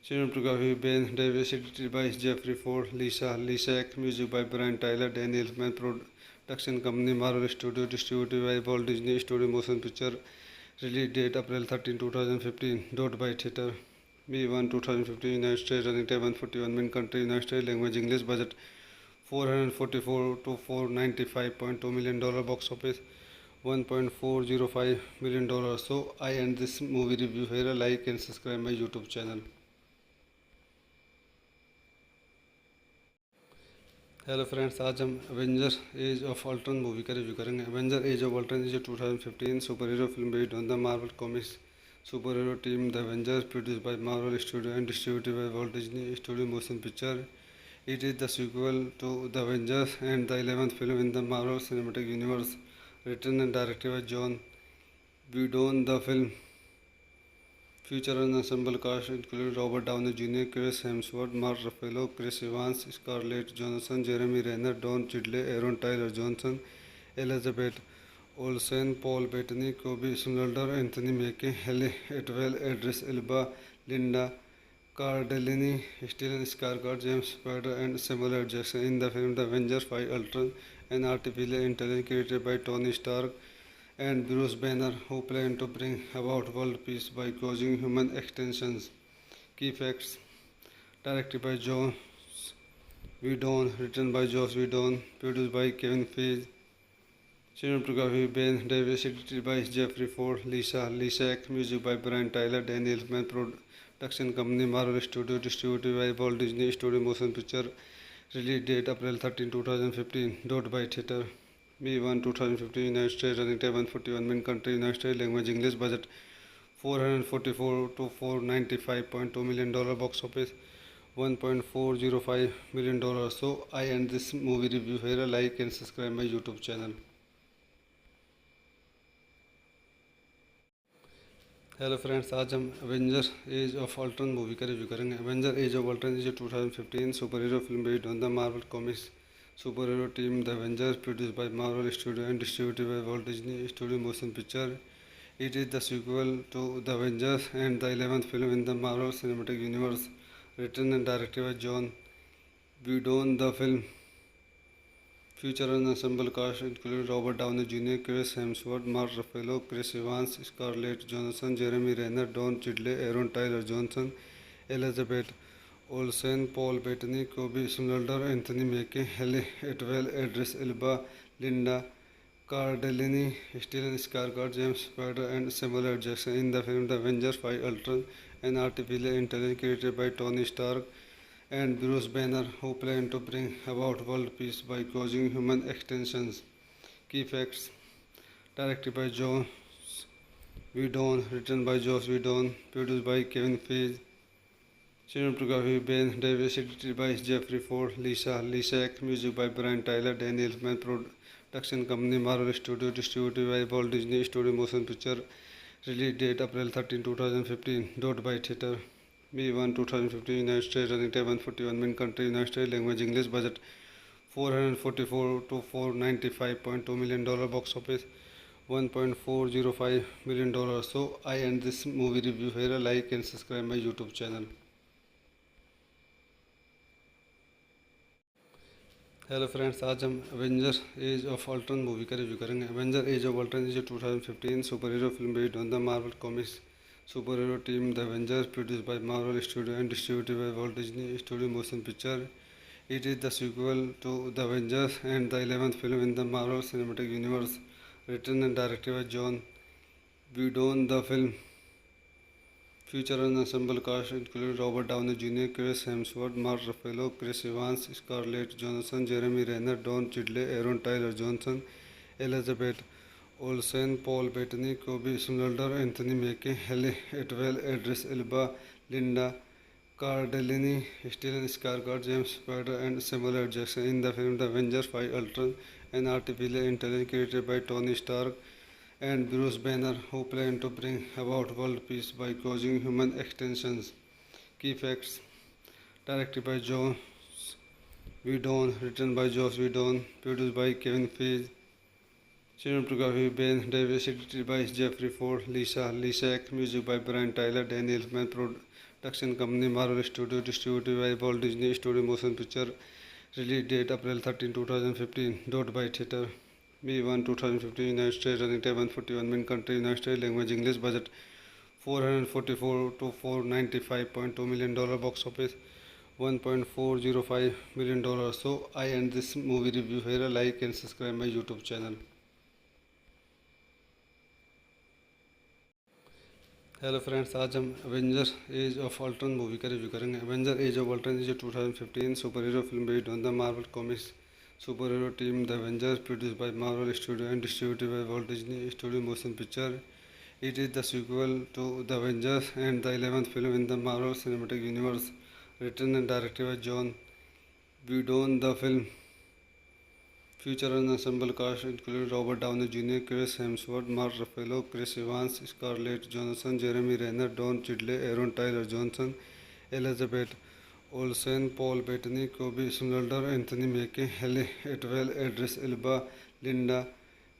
[SPEAKER 1] cinematography Ben Davis, edited by Jeffrey Ford, Lisa Lishak, music by Brian Tyler, Daniel Elfman, production company Marvel Studios, distributed by Walt Disney Studio Motion Picture, release date April 13, 2015, dot by theater. May 1, 2015, United States, running time 141 min, country United States, language English, budget $444 to $495.2 million, box office $1.405 million. So I end this movie review here. Like and subscribe my YouTube channel. Hello friends, आज हम Avenger as of Ultron movie का review करेंगे। Avenger as of Ultron is 2015 super hero film based on the Marvel comics super hero team the Avengers, produced by Marvel studio and distributed by Walt Disney studio motion picture. It is the sequel to The Avengers and the 11th film in the Marvel Cinematic Universe. Written and directed by John Whedon, the film Future and ensemble cast included Robert Downey Jr., Chris Hemsworth, Mark Ruffalo, Chris Evans, Scarlett Johansson, Jeremy Renner, Don Cheadle, Aaron Tyler Johnson, Elizabeth Olsen, Paul Bettany, Kobe Smulders, Anthony Mackie, Halle Atwell, Idris Elba, Linda Cardellini, Stellan Skarsgård, James Spader, and Samuel L. Jackson in the film The Avengers 5 Ultron, an artificial intelligence created by Tony Stark and Bruce Banner, who plan to bring about world peace by causing human extinctions. Key facts: directed by Joss Whedon, written by Joss Whedon, produced by Kevin Feige, cinematography Ben Davis, edited by Jeffrey Ford, Lisa Lisak, music by Brian Tyler, Daniel Elfman, production company Marvel Studios, distributed by Walt Disney Studio Motion Picture, release date April 13, 2015, dot by theater. May 1, 2015, United States, running time 141 min, country United States, language English, budget $444 to $495.2 million, box office $1.405 million. So I end this movie review here. Like and subscribe my YouTube channel. Hello friends, आज हम Avenger as of Ultron movie का review करेंगे। Avenger as of Ultron is 2015 super hero film based on the Marvel comics super hero team the Avengers, produced by Marvel studio and distributed by Walt Disney studio motion picture. It is the sequel to The Avengers and the 11th film in the Marvel Cinematic Universe, written and directed by John Whedon. The film features an ensemble cast including Robert Downey Jr., Chris Hemsworth, Mark Ruffalo, Chris Evans, Scarlett Johansson, Jeremy Renner, Don Cheadle, Aaron Tyler Johnson, Elizabeth Olsen, Paul Bettany, Kobe Smulders, Anthony Mackie, Halle Atwell, Idris Elba, Linda Cardellini, Stellan Skarsgård, James Spader, and Samuel L. Jackson in the film The Avengers 5 Ultron, an artificial intelligence created by Tony Stark and Bruce Banner, who plan to bring about world peace by causing human extinctions. Key facts: directed by Joss Whedon, written by Joss Whedon, produced by Kevin Feige, cinematography Ben Davis, edited by Jeffrey Ford, Lisa Lisak, music by Brian Tyler, Daniel Elfman, production company Marvel Studios, distributed by Walt Disney Studio Motion Picture, release date April 13, 2015, dot by theater. May 1, 2015, United States, running time 141 min, country United States, language English, budget $444 to $495.2 million, box office $1.405 million. So I end this movie review here. Like and subscribe my YouTube channel. Hello friends, आज हम Avenger as of Ultron movie का review करेंगे। Avenger as of Ultron is 2015 super hero film based on the Marvel comics super hero team the Avengers, produced by Marvel studio and distributed by Walt Disney studio motion picture. It is the sequel to The Avengers and the 11th film in the Marvel Cinematic Universe, written and directed by John Whedon. The film features an ensemble cast including Robert Downey Jr., Chris Hemsworth, Mark Ruffalo, Chris Evans, Scarlett Johansson, Jeremy Renner, Don Cheadle, Aaron Tyler Johnson, Elizabeth Olsen, Paul Bettany, Kobe Smulders, Anthony Mackie, Halle Atwell, Idris Elba, Linda Cardellini, Stellan Skarsgård, James Spader, and Samuel L. Jackson in the film The Avengers 5 Ultron, an artificial intelligence created by Tony Stark and Bruce Banner, who plan to bring about world peace by causing human extinctions. Key facts: directed by Joss Whedon, written by Joss Whedon, produced by Kevin Feige, cinematography Ben Davis, edited by Jeffrey Ford, Lisa Lisak, music by Brian Tyler, Daniel Elfman, production company Marvel Studios, distributed by Walt Disney Studio Motion Picture, release date April 13, 2015, dot by theater. May 1, 2015, United States, running time 141 min, country United States, language English, budget $444 to $495.2 million, box office $1.405 million. So I end this movie review here. Like and subscribe my YouTube channel. Hello friends, आज हम Avenger as of Ultron movie का review करेंगे। Avenger as of Ultron is 2015 super hero film based on the Marvel comics super hero team the Avengers, produced by Marvel studio and distributed by Walt Disney studio motion picture. It is the sequel to The Avengers and the 11th film in the Marvel Cinematic Universe, written and directed by John Whedon. The film Feature an ensemble cast including Robert Downey Jr., Chris Hemsworth, Mark Ruffalo, Chris Evans, Scarlett Johansson, Jeremy Renner, Don Cheadle, Aaron Tyler Johnson, Elizabeth Olsen, Paul Bettany, Kobe Smulders, Anthony Mackie, Halle Atwell, Idris Elba, Linda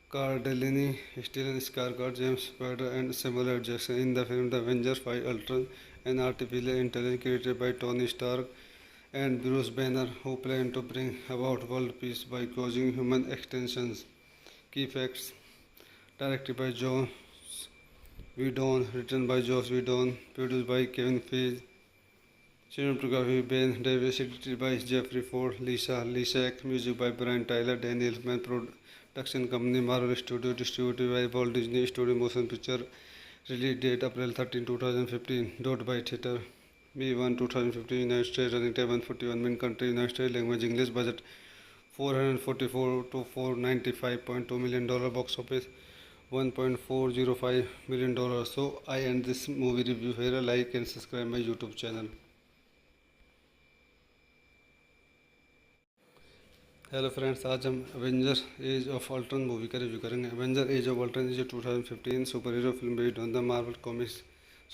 [SPEAKER 1] Cardellini, Stellan Skarsgård, James Spader, and Samuel L. Jackson in the film The Avengers 5 Ultron, an artificial intelligence created by Tony Stark and Bruce Banner, who plan to bring about world peace by causing human extinctions. Key facts: directed by Joss Whedon, written by Joss Whedon, produced by Kevin Feige, cinematography Ben Davis, edited by Jeffrey Ford, Lisa Lishak, music by Brian Tyler, Daniel Elfman, production company Marvel Studios, distributed by Walt Disney Studio Motion Picture, release date April 13, 2015, dot by theater. May 1, 2015, United States, running time 141 min, country United States, language English, budget $444 to $495.2 million, box office $1.405 million. So I end this movie review here. Like and subscribe my YouTube channel. Hello friends, आज हम Avenger as of Ultron movie का review करेंगे। Avenger as of Ultron is 2015 super hero film based on the Marvel comics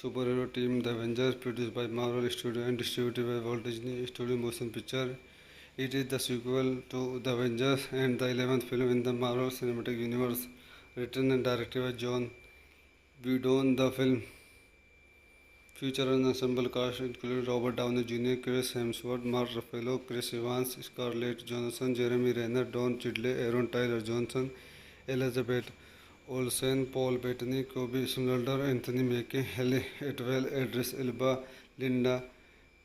[SPEAKER 1] super hero team the Avengers, produced by Marvel studio and distributed by Walt Disney studio motion picture. It is the sequel to The Avengers and the 11th film in the Marvel Cinematic Universe. Written and directed by John Whedon, the film features an ensemble cast including Robert Downey Jr., Chris Hemsworth, Mark Ruffalo, Chris Evans, Scarlett Johansson, Jeremy Renner, Don Cheadle, Aaron Tyler Johnson, Elizabeth Olsen, Paul Bettany, Kobe Smulders, Anthony Mackie, Halle Atwell, Idris Elba, Linda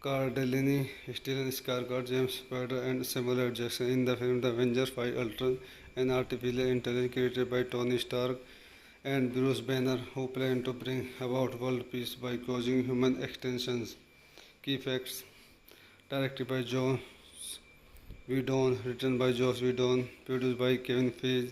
[SPEAKER 1] Cardellini, Stellan Skarsgård, James Spader, and Samuel L. Jackson in the film The Avengers 5 Ultron, an artificial intelligence created by Tony Stark and Bruce Banner, who plan to bring about world peace by causing human extinctions. Key facts: directed by Joss Whedon, written by Joss Whedon, produced by Kevin Feige,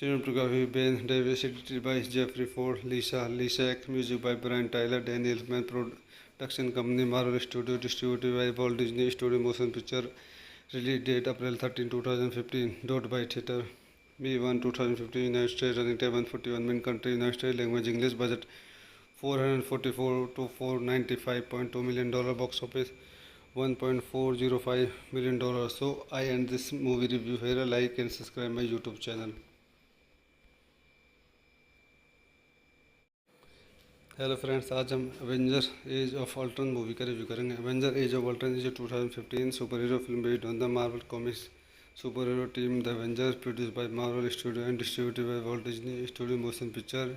[SPEAKER 1] cinematography Ben Davis, edited by Jeffrey Ford, Lisa Lishak, music by Brian Tyler, Daniel Elfman, production company Marvel Studios, distributed by Walt Disney Studio Motion Picture, release date April 13, 2015, dot by theater. May 1, 2015, United States, running time 141 min, country United States, language English, budget $444 to $495.2 million, box office $1.405 million. So I end this movie review here. Like and subscribe my YouTube channel. Hello friends, आज हम Avenger as of Ultron movie का review करेंगे। Avenger as of Ultron is 2015 super hero film based on the Marvel comics super hero team the Avengers, produced by Marvel studio and distributed by Walt Disney studio motion picture.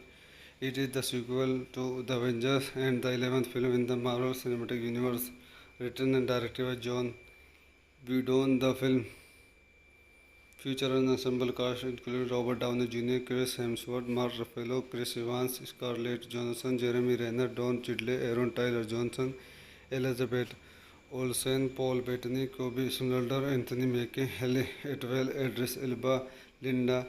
[SPEAKER 1] It is the sequel to The Avengers and the 11th film in the Marvel Cinematic Universe. Written and directed by John Whedon, the film features an ensemble cast including Robert Downey Jr., Chris Hemsworth, Mark Ruffalo, Chris Evans, Scarlett Johansson, Jeremy Renner, Don Cheadle, Aaron Tyler Johnson, Elizabeth Olsen, Paul Bettany, Kobe Smulders, Anthony Mackie, Halle Atwell, Idris Elba, Linda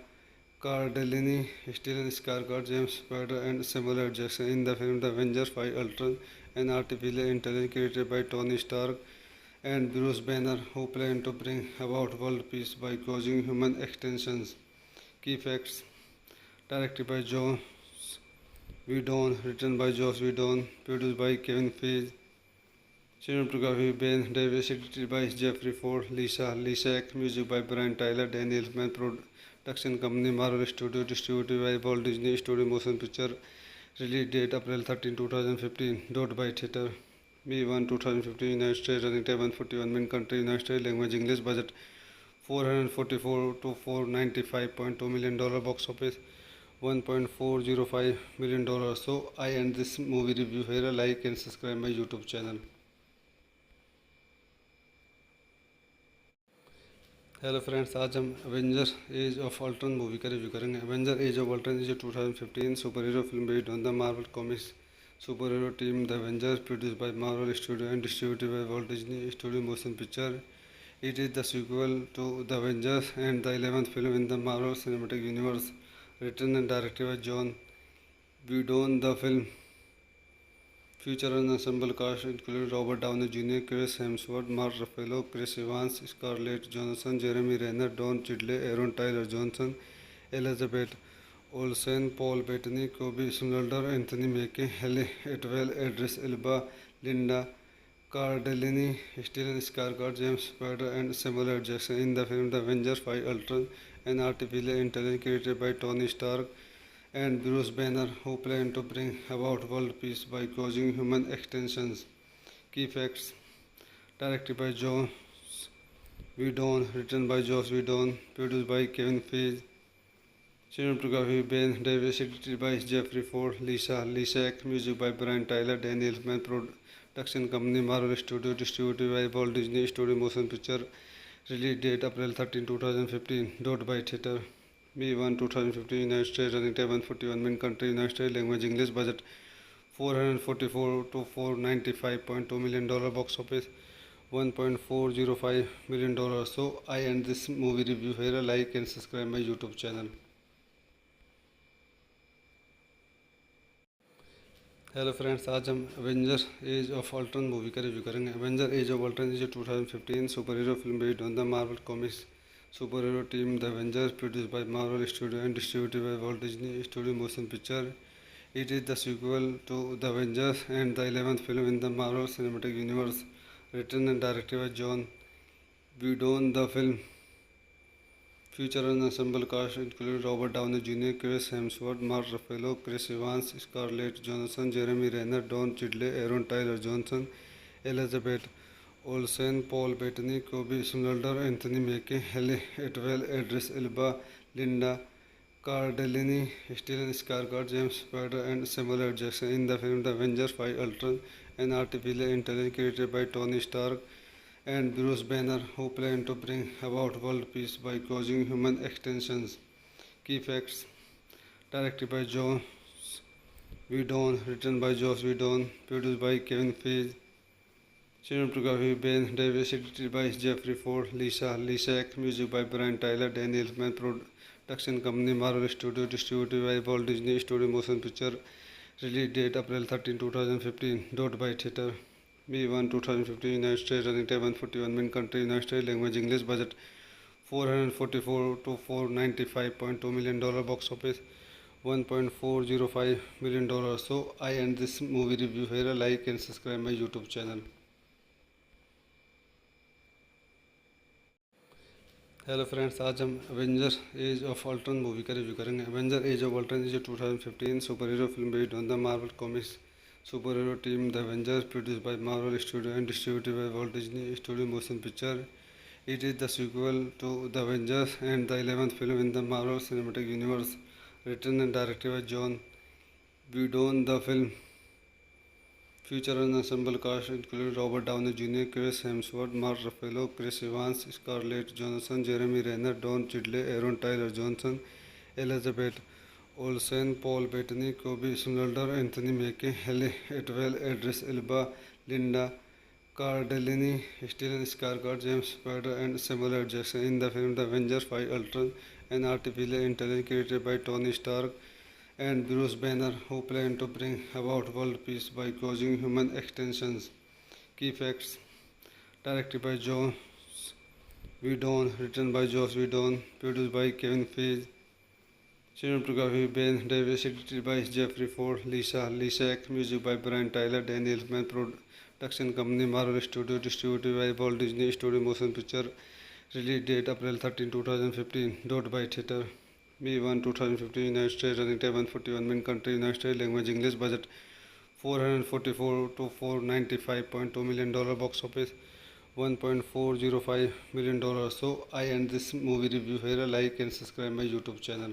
[SPEAKER 1] Cardellini, Stellan Skarsgård, James Spader, and Samuel L. Jackson in the film The Avengers 5 Ultron, an artificial intelligence created by Tony Stark and Bruce Banner, who plan to bring about world peace by causing human extinctions. Key facts: directed by Joss Whedon, written by Joss Whedon, produced by Kevin Feige, cinematography Ben Davis, edited by Jeffrey Ford, Lisa Lishak, music by Brian Tyler, Daniel Elfman, production company Marvel Studios, distributed by Walt Disney Studio Motion Picture, release date April 13, 2015, dot by theater. May 1, 2015, United States, running time 141 min, country United States, language English, budget $444 to $495.2 million, box office $1.405 million. So I end this movie review here. Like and subscribe my YouTube channel. Hello friends, आज हम Avenger as of Ultron movie का review करेंगे। Avenger as of Ultron is 2015 super hero film based on the Marvel comics super hero team the Avengers, produced by Marvel studio and distributed by Walt Disney studio motion picture. It is the sequel to The Avengers and the 11th film in the Marvel Cinematic Universe. Written and directed by John Whedon, the film Feature an ensemble cast including Robert Downey Jr., Chris Hemsworth, Mark Ruffalo, Chris Evans, Scarlett Johansson, Jeremy Renner, Don Cheadle, Aaron Tyler Johnson, Elizabeth Olsen, Paul Bettany, Kobe Smulders, Anthony Mackie, Halle Atwell, Idris Elba, Linda Cardellini, Stellan Skarsgård, James Spader, and Samuel L. Jackson in the film The Avengers 5 Ultron, an artificial intelligence created by Tony Stark and Bruce Banner, who plan to bring about world peace by causing human extinctions. Key facts: directed by Joss Whedon, written by Joss Whedon, produced by Kevin Feige, cinematography Ben Davis, edited by Jeffrey Ford, Lisa Lishak, music by Brian Tyler, Daniel Elfman, production company Marvel Studios, distributed by Walt Disney Studio Motion Picture, release date April 13, 2015, dot by theater. May 1, 2015, United States, running time 141 min, country United States, language English, budget 444 to 495.2 million dollar, box office $1.405 million. So I end this movie review here. Like and subscribe my YouTube channel. Hello friends, आज हम Avenger as of Ultron movie का review करेंगे। Avenger as of Ultron is 2015 super hero film based on the Marvel comics super hero team the Avengers, produce by Marvel studio and distributed by Walt Disney studio motion picture. It is the sequel to The Avengers and the 11th film in the Marvel Cinematic Universe, written and directed by John Whedon. The film features an ensemble cast including Robert Downey Jr., Chris Hemsworth, Mark Ruffalo, Chris Evans, Scarlett Johansson, Jeremy Renner, Don Cheadle, Aaron Tyler Johnson, Elizabeth Olsen, Paul Bettany, Kobe Smulders, Anthony Mackie, Halle Atwell, Idris Elba, Linda Cardellini, Stellan Skarsgård, James Spader, and Samuel L. Jackson in the film The Avengers 5 Ultron, an artificial intelligence created by Tony Stark and Bruce Banner, who plan to bring about world peace by causing human extinctions. Key facts: directed by Joss Whedon, written by Joss Whedon, produced by Kevin Feige, cinematography Ben Davis, edited by Jeffrey Ford, Lisa Lishak, music by Brian Tyler, Daniel Elfman, production company Marvel Studios, distributed by Walt Disney Studio Motion Picture, release date April 13, 2015, dot by theater. May 1, 2015, United States, running time 141 min, country United States, language English, budget 444 to 495.2 million dollar, box office $1.405 million. So I end this movie review here. Like and subscribe my YouTube channel. Hello friends, आज हम Avenger as of Ultron movie का review करेंगे। Avenger as of Ultron is 2015 super hero film based on the Marvel comics super hero team the Avengers, produce by Marvel studio and distributed by Walt Disney studio motion picture. It is the sequel to The Avengers and the 11th film in the Marvel Cinematic Universe, written and directed by John Whedon. The film features an ensemble cast including Robert Downey Jr., Chris Hemsworth, Mark Ruffalo, Chris Evans, Scarlett Johansson, Jeremy Renner, Don Cheadle, Aaron Tyler Johnson, Elizabeth Olsen, Paul Bettany, Kobe Smulders, Anthony Mackie, Halle Atwell, Idris Elba, Linda Cardellini, Stellan Skarsgård, James Spader, and Samuel L. Jackson in the film The Avengers 5 Ultron, an artificial intelligence created by Tony Stark and Bruce Banner, who plan to bring about world peace by causing human extinctions. Key facts: directed by Joss Whedon, written by Joss Whedon, produced by Kevin Feige, cinematography Ben Davis, edited by Jeffrey Ford, Lisa Lishak, music by Brian Tyler, Daniel Elfman, production company Marvel Studios, distributed by Walt Disney Studio Motion Picture, release date April 13, 2015, dot by theater. May 1, 2015, United States, running time 141 min, country United States, language English, budget 444 to 495.2 million dollar, box office $1.405 million. So I end this movie review here. Like and subscribe my YouTube channel.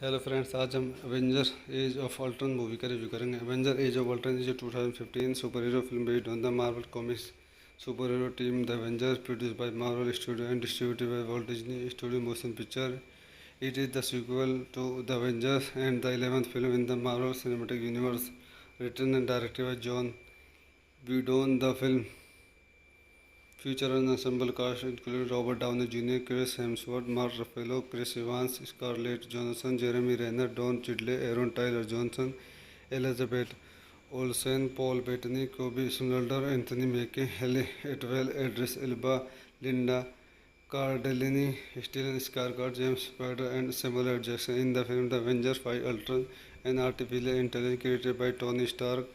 [SPEAKER 1] Hello friends, आज हम Avenger as of Ultron movie का review करेंगे। Avenger as of Ultron is 2015 super hero film based on the Marvel comics super hero team the Avengers, produce by Marvel studio and distributed by Walt Disney studio motion picture. It is the sequel to The Avengers and the 11th film in the Marvel Cinematic Universe, written and directed by John Whedon. The film Future and ensemble cast included Robert Downey Jr., Chris Hemsworth, Mark Ruffalo, Chris Evans, Scarlett Johansson, Jeremy Renner, Don Cheadle, Aaron Tyler Johnson, Elizabeth Olsen, Paul Bettany, Kobe Smulders, Anthony Mackie, Halle Atwell, Idris Elba, Linda Cardellini, Stellan Skarsgård, James Spader, and Samuel L. Jackson. In the film The Avengers 5 Ultron, an artificial intelligence created by Tony Stark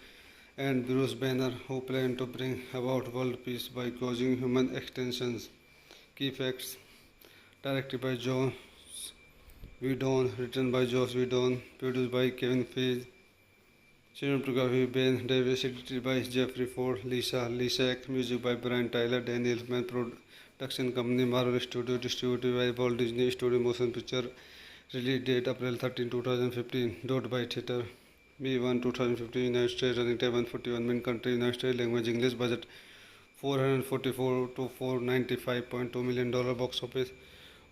[SPEAKER 1] and Bruce Banner, who plan to bring about world peace by causing human extinctions. Key facts: directed by Joss Whedon, written by Joss Whedon, produced by Kevin Feige, cinematography Ben Davis, edited by Jeffrey Ford, Lisa Lisak, music by Brian Tyler, Daniel Elfman, production company Marvel Studios, distributed by Walt Disney Studio Motion Picture. Release date April 13, 2015. Dot by theater May 1, 2015. United States. Running time 141 min. Country United States. Language English. Budget $444 to $495.2 million. Box office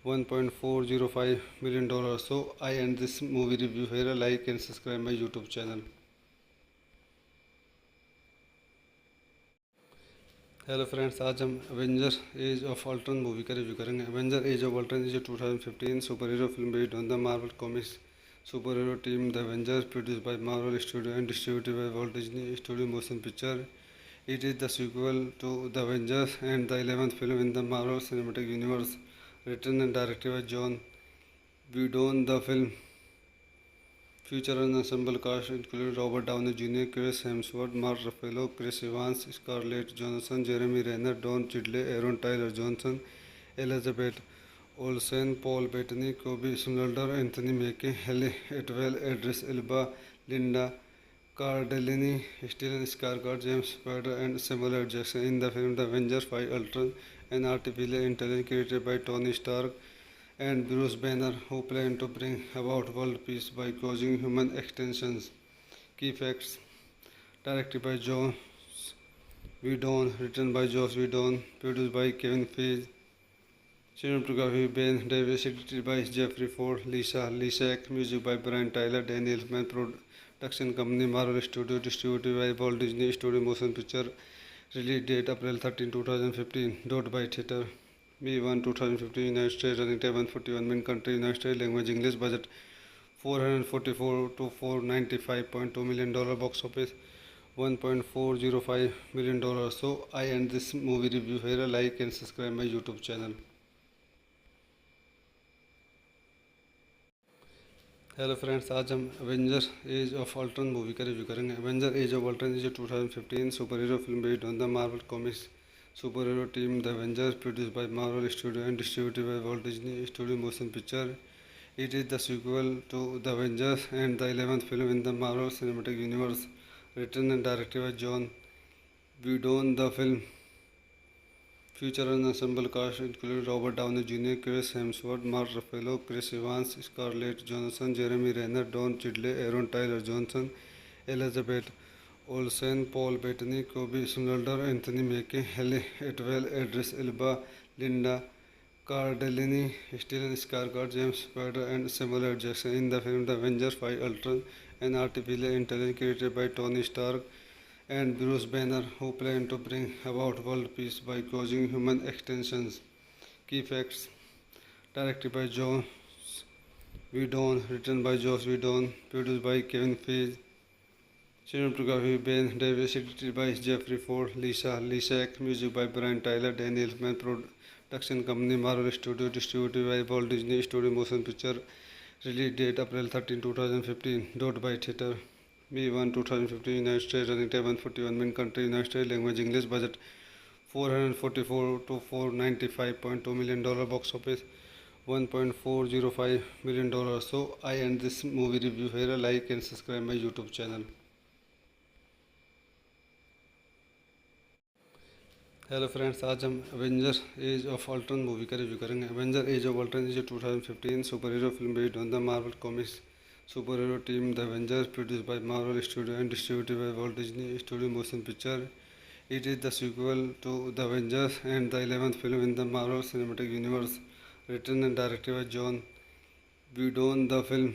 [SPEAKER 1] $1.405 million. So I end this movie review here. Like and subscribe my YouTube channel. Hello friends, आज हम Avenger as of Ultron movie का review करेंगे। Avenger as of Ultron is 2015 super hero film based on the Marvel comics super hero team the Avengers, produced by Marvel studio and distributed by Walt Disney studio motion picture. It is the sequel to The Avengers and the 11th film in the Marvel Cinematic Universe. Written and directed by John Whedon, the film features an ensemble cast including Robert Downey Jr., Chris Hemsworth, Mark Ruffalo, Chris Evans, Scarlett Johansson, Jeremy Renner, Don Cheadle, Aaron Tyler Johnson, Elizabeth Olsen, Paul Bettany, Kobe Smulders, Anthony Mackie, Halle Atwell, Idris Elba, Linda Cardellini, Stellan Skarsgård, James Spader, and Samuel L. Jackson. In the film The Avengers 5 Ultron, an artificial intelligence created by Tony Stark and Bruce Banner, who plan to bring about world peace by causing human extinctions. Key facts: directed by Joss Whedon, written by Joss Whedon, produced by Kevin Feige, cinematography Ben Davis, edited by Jeffrey Ford, Lisa Lisak, music by Brian Tyler, Daniel Elfman, production company Marvel Studios, distributed by Walt Disney Studio Motion Picture. Release date April 13, 2015. Dot by theater May 1, 2015. United States. Running time 141 min. Country United States. Language English. Budget $444 to $495.2 million. Box office $1.405 million. So I end this movie review here. Like and subscribe my YouTube channel. Hello friends, आज हम Avenger as of Ultron movie का review करेंगे। Avenger as of Ultron is 2015 super hero film based on the Marvel comics super hero team the Avengers, produced by Marvel studio and distributed by Walt Disney studio motion picture. It is the sequel to The Avengers and the 11th film in the Marvel Cinematic Universe. Written and directed by John Whedon, the film features an ensemble cast including Robert Downey Jr., Chris Hemsworth, Mark Ruffalo, Chris Evans, Scarlett Johansson, Jeremy Renner, Don Cheadle, Aaron Tyler Johnson, Elizabeth Olsen, Paul Bettany, Kobe Smulders, Anthony Mackie, Halle Atwell, Idris Elba, Linda Cardellini, Stellan Skarsgård, James Spader, and Samuel L. Jackson. In the film The Avengers 5 Ultron, an artificial intelligence created by Tony Stark and Bruce Banner, who plan to bring about world peace by causing human extinctions. Key facts: directed by Joss Whedon, written by Joss Whedon, produced by Kevin Feige, cinematography Ben Davis, edited by Jeffrey Ford, Lisa Lisak, music by Brian Tyler, Daniel Elfman, production company Marvel Studios, distributed by Walt Disney Studio Motion Picture. Release date April 13, 2015. Dot by theater May 1, 2015. United States. Running time 141 min. Country United States. Language English. Budget $444 to $495.2 million. Box office $1.405 million. So I end this movie review here. Like and subscribe my YouTube channel. Hello friends, आज हम Avenger as of Ultron movie का review करेंगे। Avenger as of Ultron is 2015 super hero film based on the Marvel comics super hero team the Avengers, produced by Marvel studio and distributed by Walt Disney studio motion picture. It is the sequel to The Avengers and the 11th film in the Marvel Cinematic Universe. Written and directed by John Whedon, the film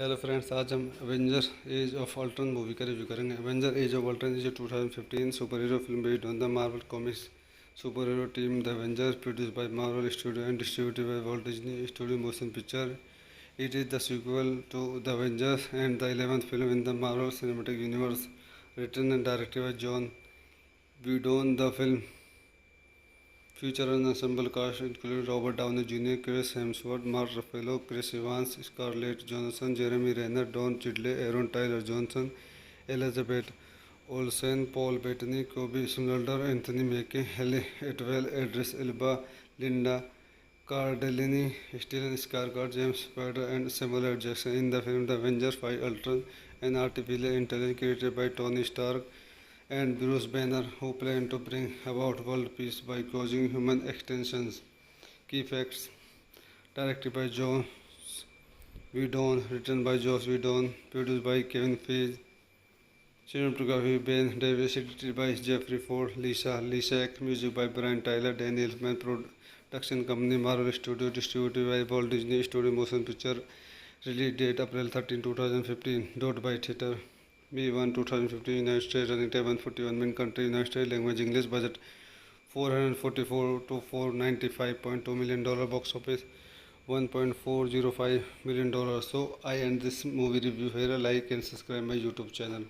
[SPEAKER 1] hello friends, आज हम Avenger as of Ultron movie का review करेंगे। Avenger as of Ultron is a 2015 super hero film based on the Marvel comics super hero team the Avengers, produced by Marvel studio and distributed by Walt Disney studio motion picture. It is the sequel to The Avengers and the 11th film in the Marvel Cinematic Universe, written and directed by John Whedon. The film features an ensemble cast including Robert Downey Jr., Chris Hemsworth, Mark Ruffalo, Chris Evans, Scarlett Johansson, Jeremy Renner, Don Cheadle, Aaron Tyler Johnson, Elizabeth Olsen, Paul Bettany, Kobe Smulders, Anthony Mackie, Halle Atwell, Idris Elba, Linda Cardellini, Stellan Skarsgård, James Spader, and Samuel L. Jackson. In the film The Avengers fight Ultron, an artificial intelligence created by Tony Stark and Bruce Banner, who plan to bring about world peace by causing human extinctions. Key facts: directed by Joss Whedon, written by Joss Whedon, produced by Kevin Feige, cinematography Ben Davis, edited by Jeffrey Ford, Lisa Ek, music by Brian Tyler, Danny Elfman, production company Marvel Studios, distributed by Walt Disney Studio Motion Picture. Release date April 13, 2015. Dot by theater May 1, 2015. United States. Running time 141 min. Country United States. Language English. Budget $444 to $495.2 million. Box office $1.405 million. So I end this movie review here. Like and subscribe my YouTube channel.